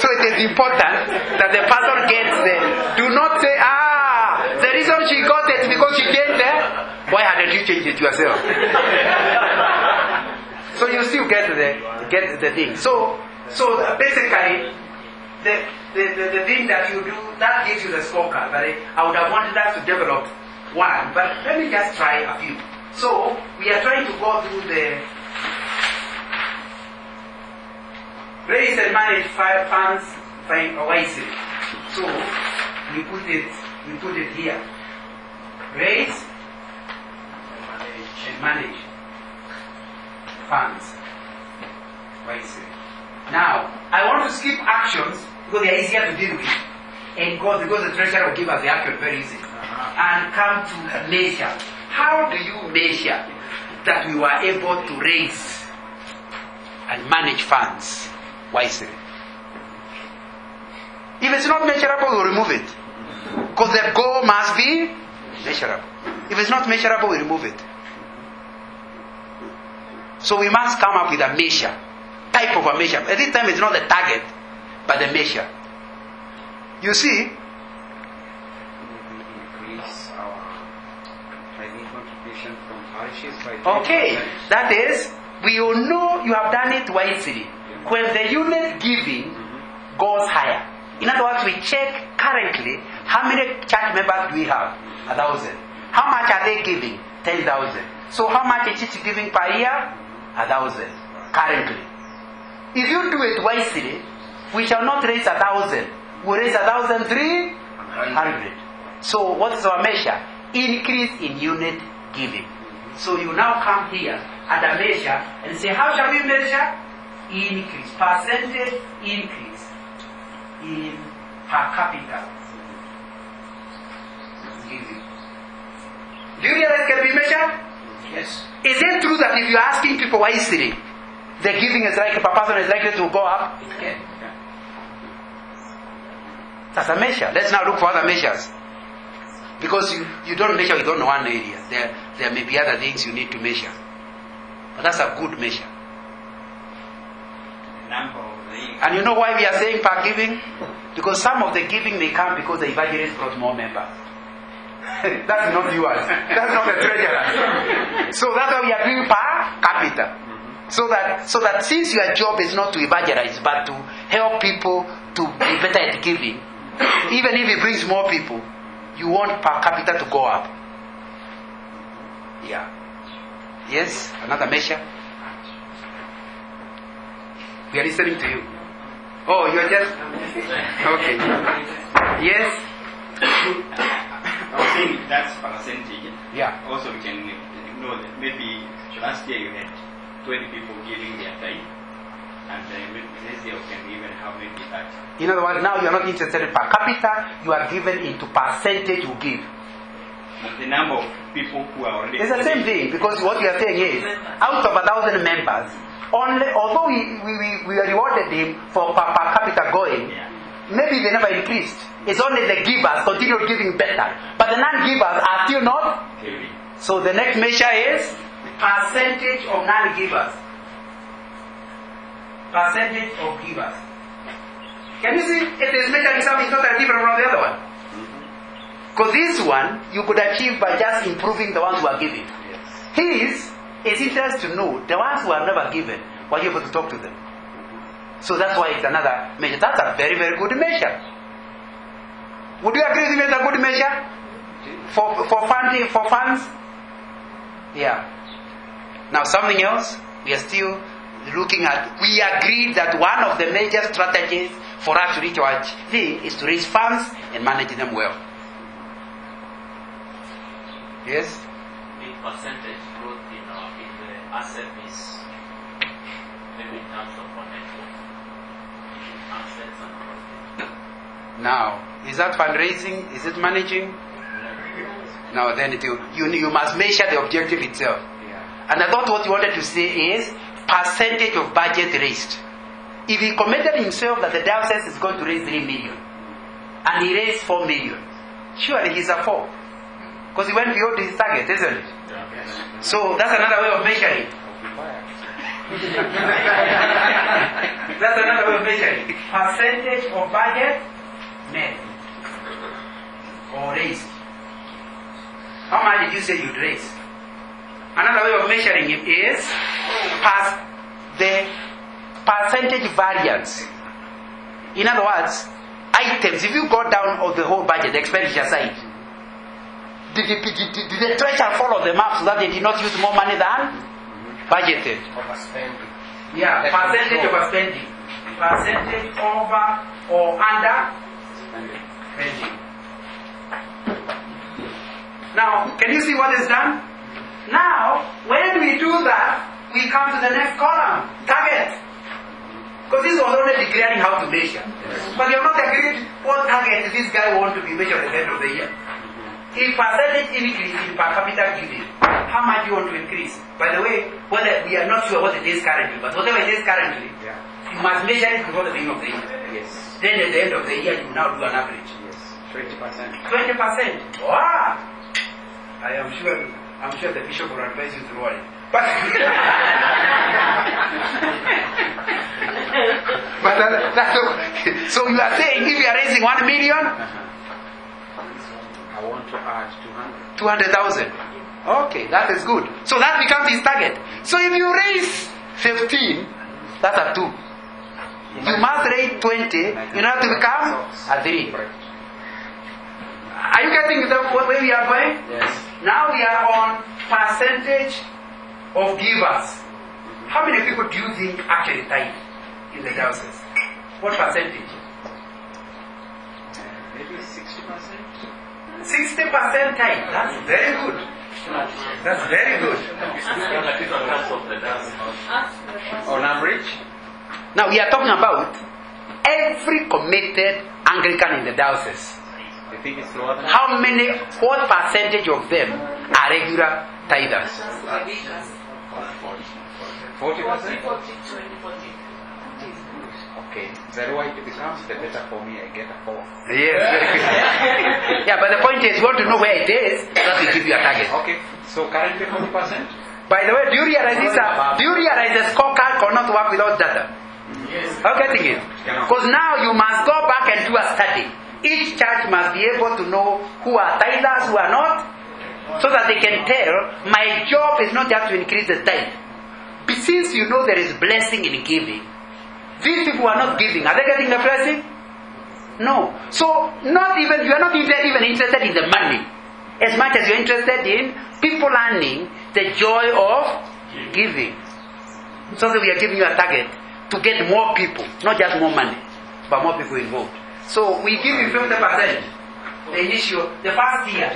So it is important that the pastor gets there. Do not say, the reason she got it because she changed it. Why hadn't you changed it yourself? So you still get the thing. So basically, the thing that you do, that gives you the scorecard. But I would have wanted us to develop one, but let me just try a few. So we are trying to go through the raise and manage funds wisely. So we put it here. Raise and manage funds wisely. Now, I want to skip actions because they are easier to deal with, and because the treasurer will give us the action very easy, and come to measure. How do you measure that we were able to raise and manage funds wisely? If it's not measurable, we'll remove it, because the goal must be measurable. If it's not measurable, we remove it. So we must come up with a measure. Type of a measure. At this time it's not the target, but the measure. You see? We increase our training contribution from parishes by 20%. Okay, that is, we all know you have done it wisely. When the unit giving goes higher. In other words, we check currently how many church members do we have? 1,000. How much are they giving? 10,000. So how much is it giving per year? 1,000 currently. If you do it wisely, we shall not raise 1,000. We raise 1,300. So what is our measure? Increase in unit giving. So you now come here at a measure and say, how shall we measure? Increase, percentage increase in per capita giving. Do you realize it can be measured? Yes. Is it true that if you are asking people wisely, the giving is likely, per person is likely to go up? It can. That's a measure. Let's now look for other measures. Because you don't measure with only one area. There may be other things you need to measure. But that's a good measure. And you know why we are saying per giving? Because some of the giving may come because the evangelist brought more members. That's not yours. That's not the treasurer. So that's why we are doing per capita. So that since your job is not to evangelize but to help people to be better at giving, even if it brings more people, you want per capita to go up. Yeah. Yes? Another measure? We are listening to you. Oh, you are just... Okay. Yes? I was saying that's percentage. Yeah. Also, we can know that maybe last year you had 20 people giving their time, and maybe this year we can even have maybe 30. In other words, now you are not interested in per capita, you are given into percentage you give. But the number of people who are already... It's the same thing, because what you are saying is, out of 1,000 members, although we rewarded him for per capita going, maybe they never increased. It's only the givers continue giving better. But the non-givers are still not. So the next measure is percentage of non-givers. Percentage of givers. Can you see? It is measuring something totally different from the other one. Because this one you could achieve by just improving the ones who are giving. his interest to know the ones who are never given, were you able to talk to them? So that's why it's another measure. That's a very, very good measure. Would you agree with me? It's a good measure for funding, for funds? Yeah. Now something else we are still looking at. We agreed that one of the major strategies for us to reach our thing is to raise funds and manage them well. Yes? Big percentage growth in the asset base, maybe in terms of our network, assets and profit. Now, is that fundraising? Is it managing? No, then you must measure the objective itself. Yeah. And I thought what you wanted to say is percentage of budget raised. If he committed himself that the diocese is going to raise 3 million, and he raised 4 million, surely he's a 4. Because he went beyond his target, isn't it? Yeah. So that's another way of measuring. That's another way of measuring. Percentage of budget made or raised. How much did you say you'd raise? Another way of measuring it is the percentage variance. In other words, items. If you go down of the whole budget, the expenditure side, did the treasurer follow the map so that they did not use more money than budgeted? Overspending. Yeah, percentage overspending. Percentage over or under spending. Now, can you see what is done? Now, when we do that, we come to the next column, target. Because this was already declaring how to measure. But you have not agreed what target this guy wants to be measured at the end of the year. If percentage increase in per capita giving, how much do you want to increase? By the way, whether we are not sure what it is currently, but whatever it is currently, you must measure it before the beginning of the year. Yes. Then at the end of the year, you now do an average. Yes. 20%. 20%. Wow! I'm sure the bishop will advise you to roll it. But that's okay. So you are saying if you are raising 1 million, I want to add 200. 200,000. Okay, that is good. So that becomes his target. So if you raise 15, that's a 2. You must raise 20 in order to become a 3. Are you getting where we are going? Yes. Now we are on percentage of givers. How many people do you think actually tithe in the diocese? What percentage? Maybe 60%. 60% tithe. That's very good. That's very good. On average? Now we are talking about every committed Anglican in the diocese. I think it's lower than How many, what percentage of them are regular tithers? 40%? 40. Okay. The lower it becomes, the better for me. I get a 4. Yes, very good. Yeah, but the point is, you want to know where it is, that will give you a target. Okay. So currently 40%? By the way, do you realize this? Do you realize the scorecard cannot work without data? Yes. Are you getting it? Because now you must go back and do a study. Each church must be able to know who are tithers, who are not, so that they can tell, my job is not just to increase the tithe. But since you know there is blessing in giving, these people who are not giving, are they getting the blessing? No. So you are not even interested in the money as much as you're interested in people learning the joy of giving. So that we are giving you a target to get more people, not just more money, but more people involved. So we give you 50%. The first year,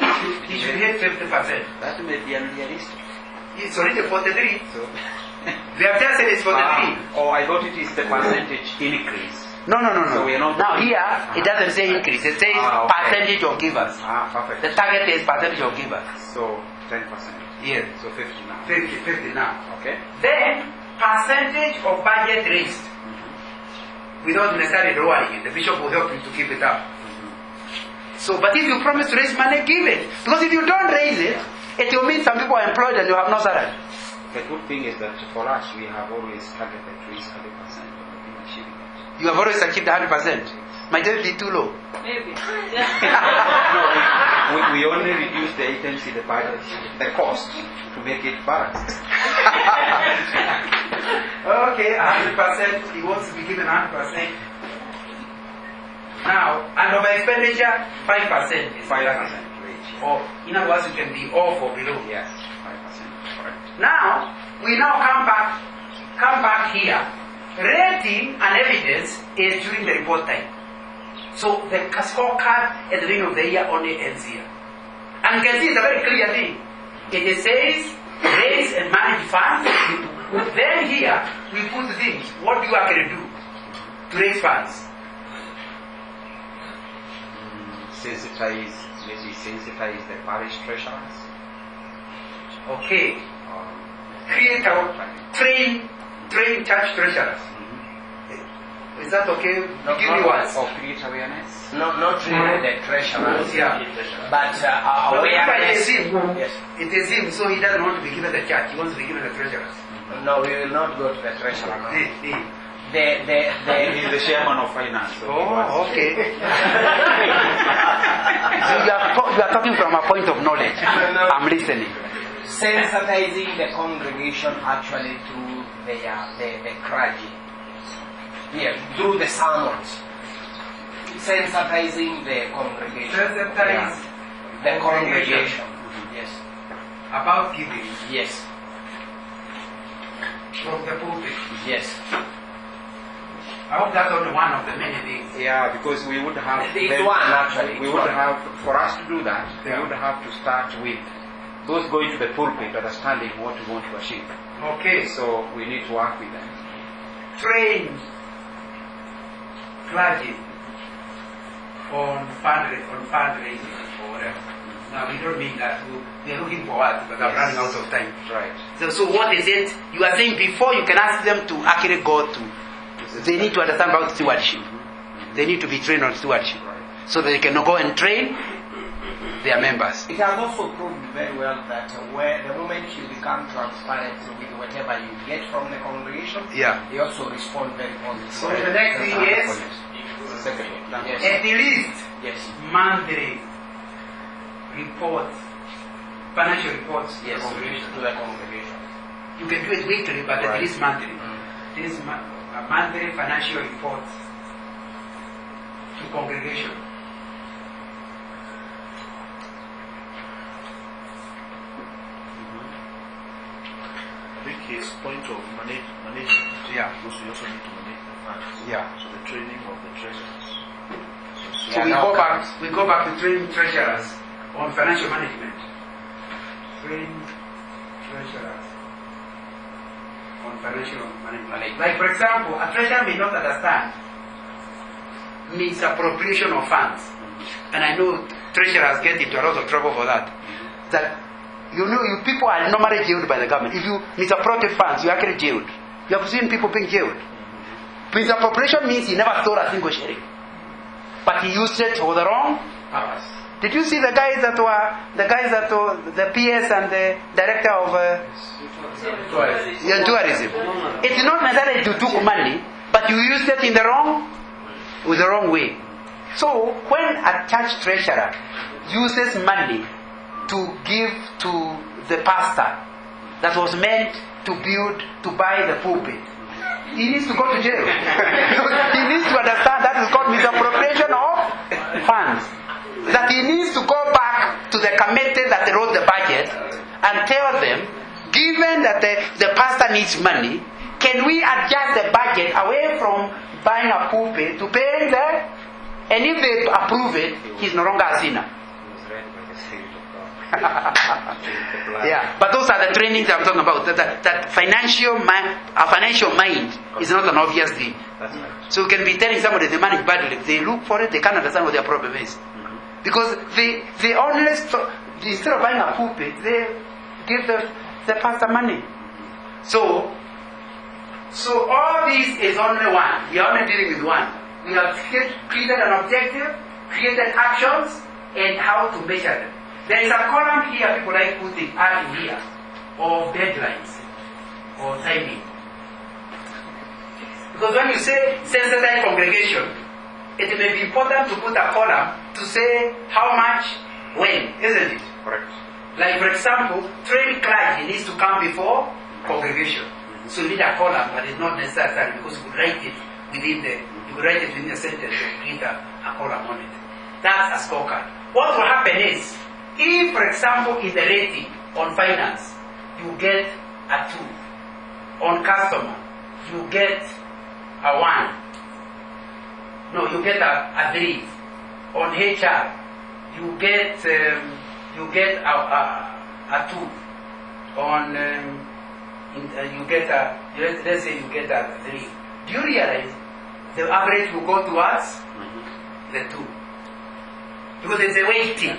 you should hit 50%. That may be unrealistic. It's already 43. So, They have just said it's 43. Oh, I thought it is the percentage increase. No. So we are not. Now here, it doesn't say increase. It says okay. percentage of givers. Perfect. The target is percentage of givers. So 10%. Yes. So 50 now. 50 now. Okay. Then, percentage of budget raised. Without necessarily lowering it. The bishop will help you to keep it up. So, but if you promise to raise money, give it. Because if you don't raise it, it will mean some people are employed and you have no salary. The good thing is that for us, we have always targeted to reach 100% and we've been achieving it. You have always achieved 100%. Might it be too low? Maybe. No, we only reduce the items in the budget, the cost, to make it balanced. Okay, 100%. He wants to be given 100%. Now, and over expenditure, 5% is 5%. Or, in other words, you can be off or below. Yes, 5%. Correct. Now, we now come back here. Rating and evidence is during the report time. So the scorecard at the beginning of the year only ends here. And you can see it's a very clear thing. It says raise and manage funds. Then here we put things. What do you actually do to raise funds? Sensitize the parish treasurers. Okay. Create our train church treasurers. Is that okay? Give me one. Or create awareness. Not really the treasurers, Yeah. but awareness. Yes. It is him, so he doesn't want to be given the church. He wants to be given the treasurers. No, we will not go to the treasurer. No. He. He's the chairman of finance. So Oh, okay. So you are talking from a point of knowledge. I'm listening. Sensitizing the congregation actually to the clergy. Yes, do the sermons. Sensitizing the congregation. Sensitize the congregation. Yes. About giving Yes. from the pulpit. Yes. I hope that's only one of the many things. yeah, because we would have. It's one actually. We would have, for us to do that, Yeah. we would have to start with those going to the pulpit, understanding what we want to achieve. Okay, So we need to work with them. train clergy on fundraising or whatever. Now we don't mean that. We are looking for what, but I'm running out of time. Right. So what is it? You are saying before you can ask them to actually go to, they need to understand about stewardship. They need to be trained on stewardship. So that they can go and train their members. It has also proved very well that where the moment you become transparent with whatever you get from the congregation, Yeah. they also respond very positively. So the next thing is, Yes. at least Yes. monthly reports, financial reports to the Yes. congregation. To the congregation. You can do it weekly, but at Right. least monthly. At least monthly financial reports to congregation. I think his point of management, Yeah. because we also need to manage the funds. Yeah. So the training of the treasurers. So we go back to train treasurers on financial management. Train treasurers on financial management. Like for example, a treasurer may not understand misappropriation of funds. And I know treasurers get into a lot of trouble for that. That you people are normally jailed by the government. If you misappropriate funds, you're actually jailed. You have seen people being jailed. Misappropriation means he never stole a single shilling, but he used it for the wrong purpose. Did you see the guys that were the PS and the director of tourism? It's not necessarily you took money, but you used it in the wrong way. So when a church treasurer uses money to give to the pastor that was meant to buy the pulpit, he needs to go to jail. He needs to understand that is called misappropriation of funds. That he needs to go back to the committee that wrote the budget and tell them, given that the pastor needs money, can we adjust the budget away from buying a pulpit to paying the? And if they approve it, he's no longer a sinner. Yeah, but those are the trainings I'm talking about. That financial mind is not an obvious thing. So you can be telling somebody they manage badly. If they look for it, they can't understand what their problem is. Because they only, instead of buying a pulpit, they give the pastor money. So all this is only one. We are only dealing with one. We have created an objective, created actions, and how to measure them. There is a column here, people like putting adding here, of deadlines or timing. Because when you say sensitized congregation, it may be important to put a column to say how much when, isn't it? Correct. Like for example, trained clergy needs to come before congregation. So you need a column, but it's not necessary because you could write it within the sentence and create a column on it. That's a scorecard. What will happen is, if for example in the rating on finance, you get a 2. On customer, you get a 1. No, you get a 3. On HR, you get a 2. On you get let's say you get a 3. Do you realize the average will go towards the 2? Because there's a weighting.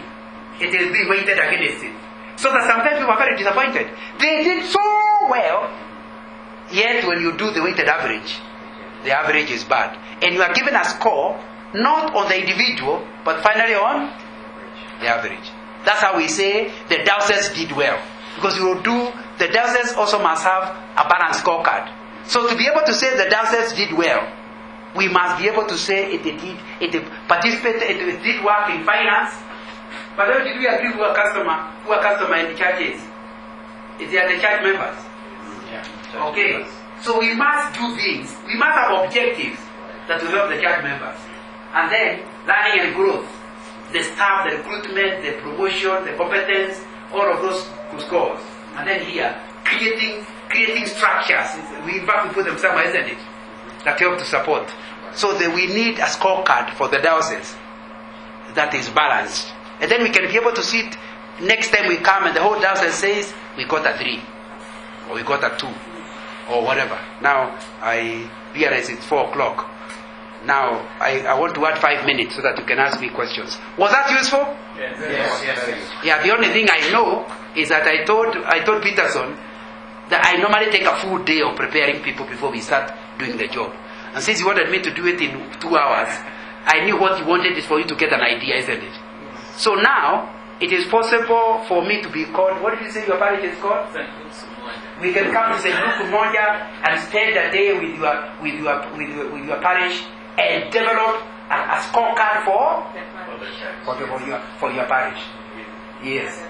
It is being weighted against it. So that sometimes people are very disappointed. They did so well, yet when you do the weighted average, the average is bad. And you are given a score, not on the individual, but finally on the average. That's how we say the diocese did well. Because the diocese also must have a balanced scorecard. So to be able to say the diocese did well, we must be able to say it did work in finance. But how did we agree who are customer in the churches? They are the church members. Okay. So we must do things. We must have objectives that will help the church members. And then learning and growth. The staff, the recruitment, the promotion, the competence, all of those scores. And then here, creating structures. We put them somewhere, isn't it? That help to support. So that we need a scorecard for the diocese that is balanced. And then we can be able to see it next time we come and the whole diocese says, we got a 3. Or we got a 2. Or whatever. Now, I realize it's 4 o'clock. Now, I want to add 5 minutes so that you can ask me questions. Was that useful? Yes. Yeah, the only thing I know is that I told Peterson that I normally take a full day of preparing people before we start doing the job. And since he wanted me to do it in 2 hours, I knew what he wanted is for you to get an idea, isn't it? So now, it is possible for me to be called, what did you say your parish is called? We can come to St. Luke Monja and spend a day with your parish and develop a scorecard for your parish. Yes.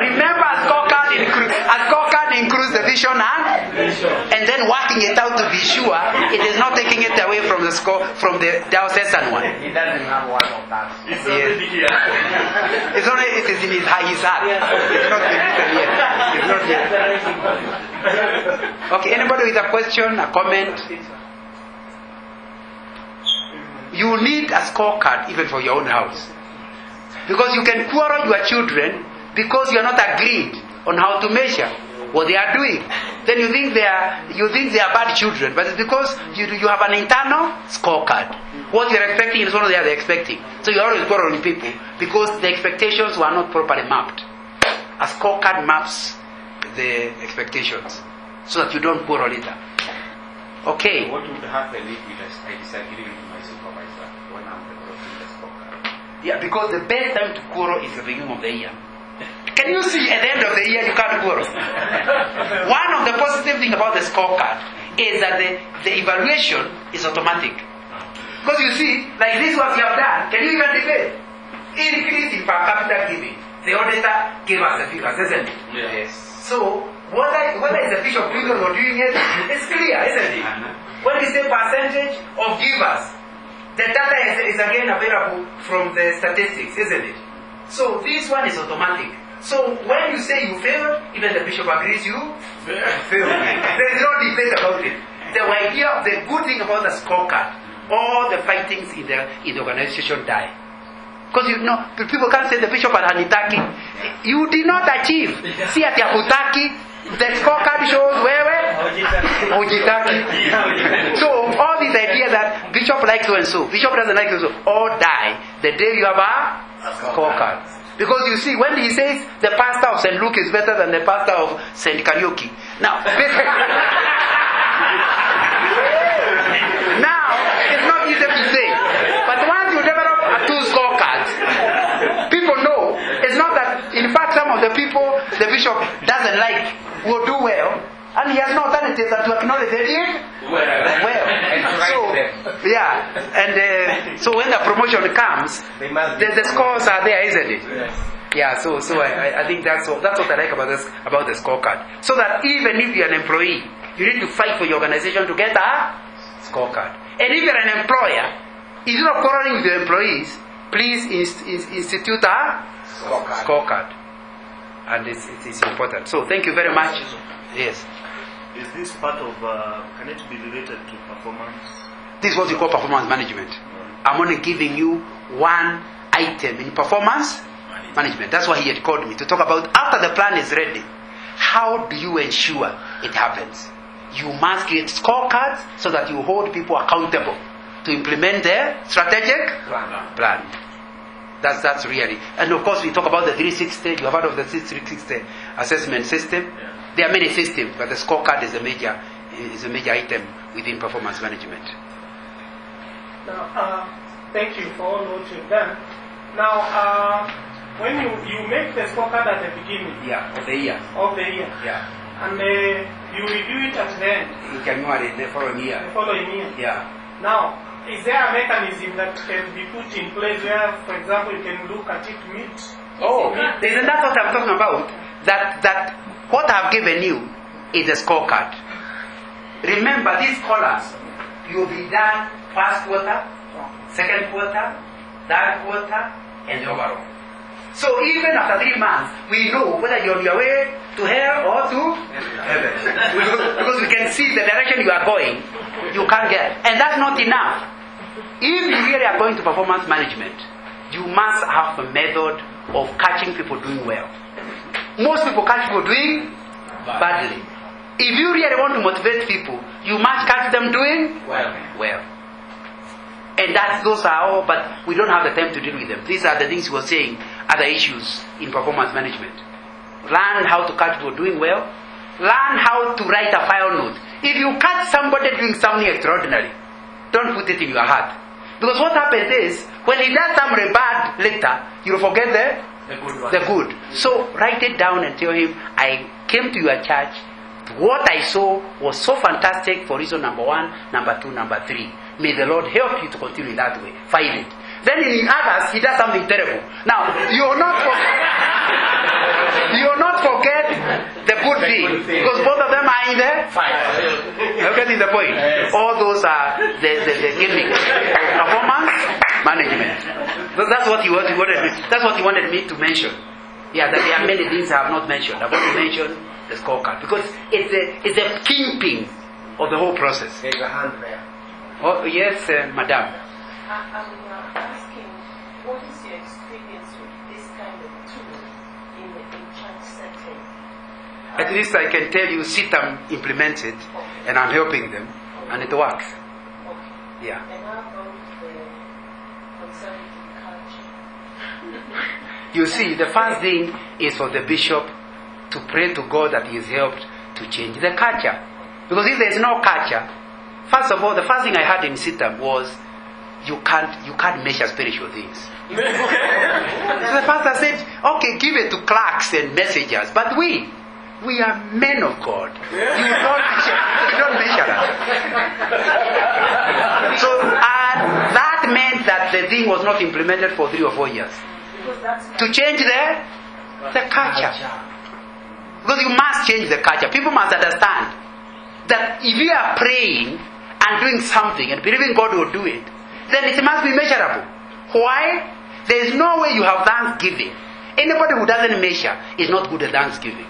Remember, a scorecard includes the vision and then working it out to be sure it is not taking it away from the score from the diocesan one. He doesn't have one of that. Yes. It's only it is in his heart. It's not been written yet. Okay, anybody with a question, a comment? You need a scorecard even for your own house. Because you can quarrel your children because you are not agreed on how to measure what they are doing. Then you think they are bad children, but it's because you have an internal scorecard. What you are expecting is what they are expecting. So you are always quarreling people because the expectations were not properly mapped. A scorecard maps the expectations so that you don't quarrel later. Okay. What would happen if I disagree with my supervisor when I'm developing the scorecard? Yeah, because the best time to quarrel is the beginning of the year. Can you see at the end of the year you can't quarrel? One of the positive things about the scorecard is that the evaluation is automatic. Because you see, like this what you have done, can you even debate? Increase in per capita giving. The auditor gave us the figures, isn't it? Yes. So, whether it's a bishop doing it or doing it, it's clear, isn't it? When we say percentage of givers, the data is again available from the statistics, isn't it? So this one is automatic. So when you say you failed, even the bishop agrees you failed. There is no debate about it. The idea, the good thing about the scorecard, all the fightings in the organization die. Because people can't say the bishop had Hanitaki. You did not achieve. See at Yakutaki, the scorecard shows where? Ojitaki. So all these ideas that bishop likes so and so, bishop doesn't like so and so, all die the day you have a scorecard. Because you see, when he says the pastor of St. Luke is better than the pastor of St. Karaoke. Now, it's not easy to say. But once you develop two scorecards, people know. It's not that, in fact, some of the people the bishop doesn't like will do well. and he has no alternative than to acknowledge they did well. So, yeah, and so when the promotion comes, the scores are there, isn't it? Yes. Yeah, so I think that's what I like about the scorecard. So that even if you're an employee, you need to fight for your organization to get a scorecard. And if you're an employer, instead of quarreling with your employees, please institute a scorecard. And it's important. So thank you very much. Yes. Is this part of, can it be related to performance? This is what we call performance management. I'm only giving you one item in performance management. That's why he had called me to talk about after the plan is ready. How do you ensure it happens? You must create scorecards so that you hold people accountable to implement their strategic plan. That's really. And of course we talk about the 360. You have heard of the 360 assessment system. Yeah. There are many systems, but the scorecard is a major item within performance management. Now, thank you for all what you've done. Now, when you make the scorecard at the beginning of the year. And you review it at the end. In January, the following year. Yeah. Now, is there a mechanism that can be put in place where, for example, you can look at it mid? Isn't that what I'm talking about? That what I've given you is a scorecard. Remember, these columns, you'll be done first quarter, second quarter, third quarter, and overall. So even after 3 months, we know whether you're on your way to hell or to heaven. because we can see the direction you are going. You can't get. And that's not enough. If you really are going to performance management, you must have a method of catching people doing well. Most people catch people doing badly. If you really want to motivate people, you must catch them doing well. And those are all, but we don't have the time to deal with them. These are the things we were saying, other issues in performance management. Learn how to catch people doing well. Learn how to write a file note. If you catch somebody doing something extraordinary, don't put it in your heart. Because what happens is, when he does something bad later, you'll forget the good. So write it down and tell him, I came to your church. What I saw was so fantastic for reason number 1, number 2, number 3. May the Lord help you to continue in that way. File it. Then in others, he does something terrible. Now, you will not forget the good thing. Because both of them are in there. You're getting the point. All those are the gimmicks. Performance management. That's what you wanted me to mention. Yeah, that there are many things I have not mentioned. I want to mention the scorecard. Because it's the kingpin of the whole process. There's a hand there. Oh, yes, madam. I'm asking, what is your experience with this kind of tool in church setting? At least I can tell you, CITAM implements it, and I'm helping them, and it works. Okay. Yeah. And how about the conservative culture? You see, the first thing is for the bishop to pray to God that he is helped to change the culture. Because if there is no culture, first of all, the first thing I heard in CITAM was, you can't measure spiritual things. So the pastor said, okay, give it to clerks and messengers, but we are men of God. You don't measure us. So that meant that the thing was not implemented for 3 or 4 years. To change the culture. Because you must change the culture. People must understand that if you are praying and doing something and believing God will do it, then it must be measurable. Why? There is no way you have thanksgiving. Anybody who doesn't measure is not good at thanksgiving.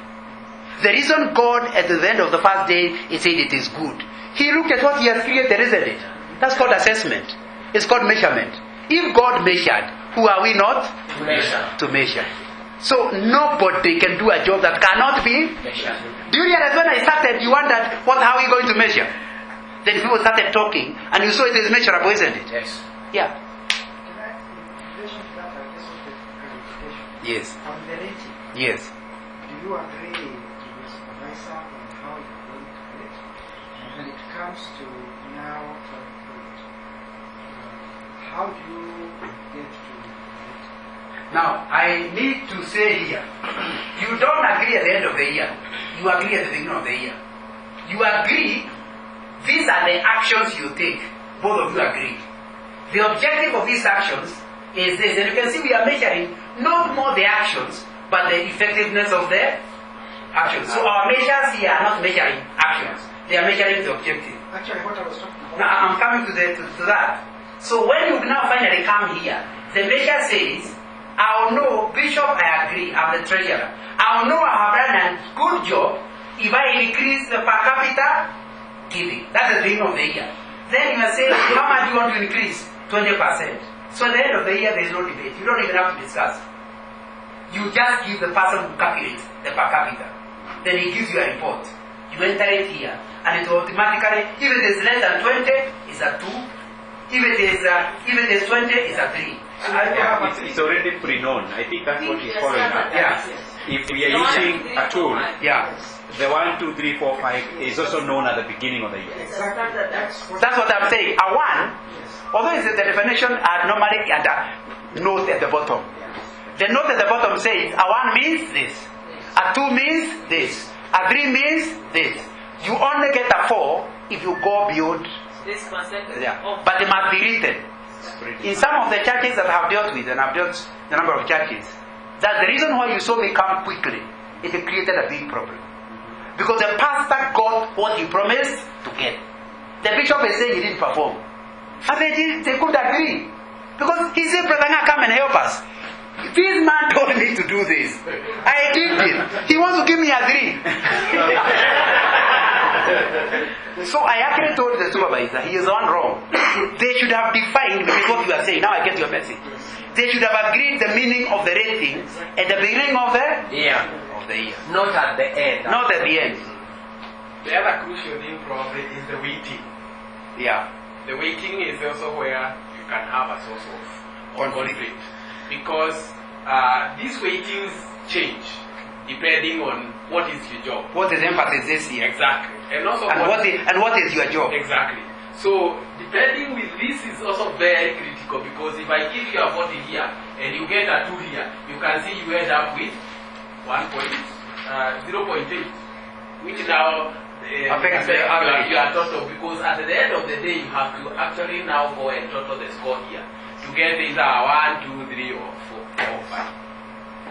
The reason God at the end of the first day he said it is good, he looked at what he has created, isn't it? That's called assessment. It's called measurement. If God measured, who are we not? To measure. So nobody can do a job that cannot be measured. Do you realize when I started, you wondered, how are you going to measure? Then people started talking, and you saw it is measurable, isn't it? Yes. Yeah. Can I, in relation to that, I just wanted clarification. Yes. On the rating, Yes. do you agree to the supervisor on how you're going to rate? And when it comes to now, how do you get to rate? Now, I need to say here, you don't agree at the end of the year. You agree at the beginning of the year. you agree, these are the actions you take. Both of you agree. The objective of these actions is this. And you can see we are measuring not more the actions, but the effectiveness of the actions. So our measures here are not measuring actions. They are measuring the objective. Actually, what I was talking about. Now I'm coming to that. So when you now finally come here, the measure says, I'll know, Bishop, I agree, I'm the treasurer. I'll know I have done a good job if I increase the per capita giving. That's the beginning of the year. Then you must say, how much do you want to increase? 20%. So at the end of the year, there is no debate. You don't even have to discuss. You just give the person who calculates the per capita. Then he gives you a report. You enter it here, and it automatically, if it is less than 20, it's a 2. If it is 20, it's a 3. It's already pre-known. I think that's what he's following up. Yeah. If we are using a tool, the 1, 2, 3, 4, 5 is also known at the beginning of the year. That's what I'm saying. A 1, although it's the definition are normally at a note at the bottom. The note at the bottom says a 1 means this, a 2 means this, a 3 means this. You only get a 4 if you go beyond this percentage. Yeah. But they must be written. In some of the churches that I have dealt with, and I've dealt the number of churches, that the reason why you saw me come quickly, it created a big problem. Because the pastor got what he promised to get. The bishop is saying he didn't perform. And they could agree. Because he said, Brother Nga, come and help us. This man told me to do this. I did it. He wants to give me a 3. So I actually told the supervisor, he is on wrong. They should have defined, which is what you are saying. Now I get your message. They should have agreed the meaning of the rating at the beginning of the year. Not at the end. Not at the end. The other crucial thing probably is the weighting. Yeah. The weighting is also where you can have a source of conflict. Because these weightings change depending on what is your job. What is the emphasis this year? Exactly. And also what is your job? Exactly. So depending with this is also very critical, because if I give you a 40 here and you get a 2 here, you can see you end up with 0.8, which now affects your total, because at the end of the day you have to actually now go and total the score here to get either 1, 2, 3 or 4 or 5.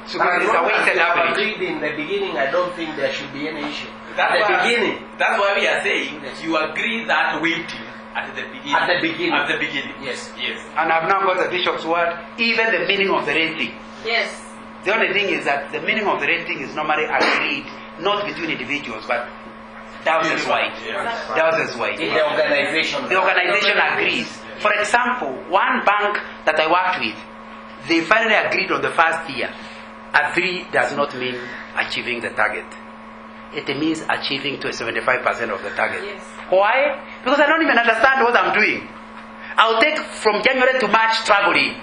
So it's a weighted average. In the beginning, I don't think there should be any issue. That's why we are saying that you agree that weighting at the beginning. At the beginning. At the beginning. Yes. And I've now got the bishop's word, even the meaning of the rating. Yes. The only thing is that the meaning of the rating is normally agreed, not between individuals, but thousands wide. Thousands wide. In the organization. The organization agrees. For example, one bank that I worked with, they finally agreed on the first year. A 3 does not mean achieving the target. It means achieving to 75% of the target. Yes. Why? Because I don't even understand what I'm doing. I'll take from January to March struggling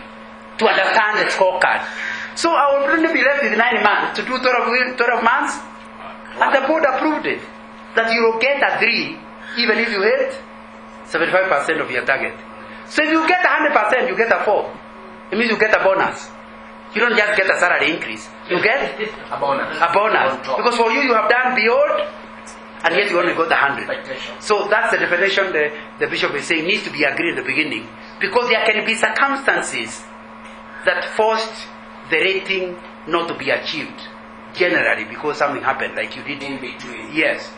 to understand the scorecard. So I will only be left with 9 months to do 12 months. And the board approved it. That you will get a 3 even if you hit 75% of your target. So if you get 100%, you get a 4. It means you get a bonus. You don't just get a salary increase. You get a bonus. Because for you have done beyond, and yet you only got 100. So that's the definition the bishop is saying needs to be agreed at the beginning. Because there can be circumstances that forced the rating not to be achieved. Generally, because something happened, like you did in between. Yes.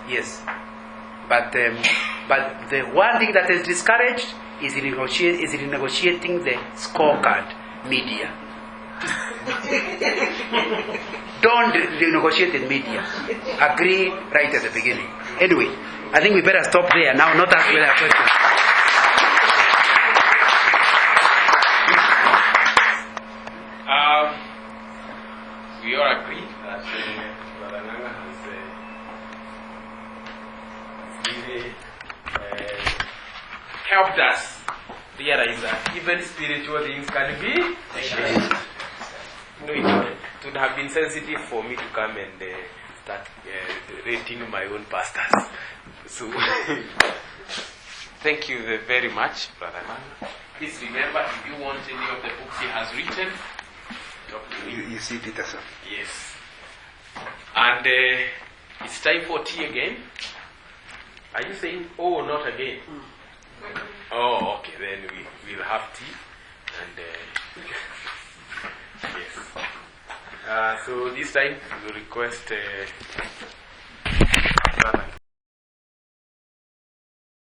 But the one thing that is discouraged is renegotiating the scorecard media. Don't renegotiate in media. Agree right at the beginning. Anyway, I think we better stop there now, not ask whether questions. We all agree that Brother Nanga has really helped us realize that even spiritual things can be changed. It would have been sensitive for me to come and start rating my own pastors. So, thank you very much, Brother Nanga. Please remember, if you want any of the books he has written, talk to me. You see, Peterson. Yes. And it's time for tea again. Are you saying, oh, not again? Oh, okay, then we'll have tea. And yes. So this time we will request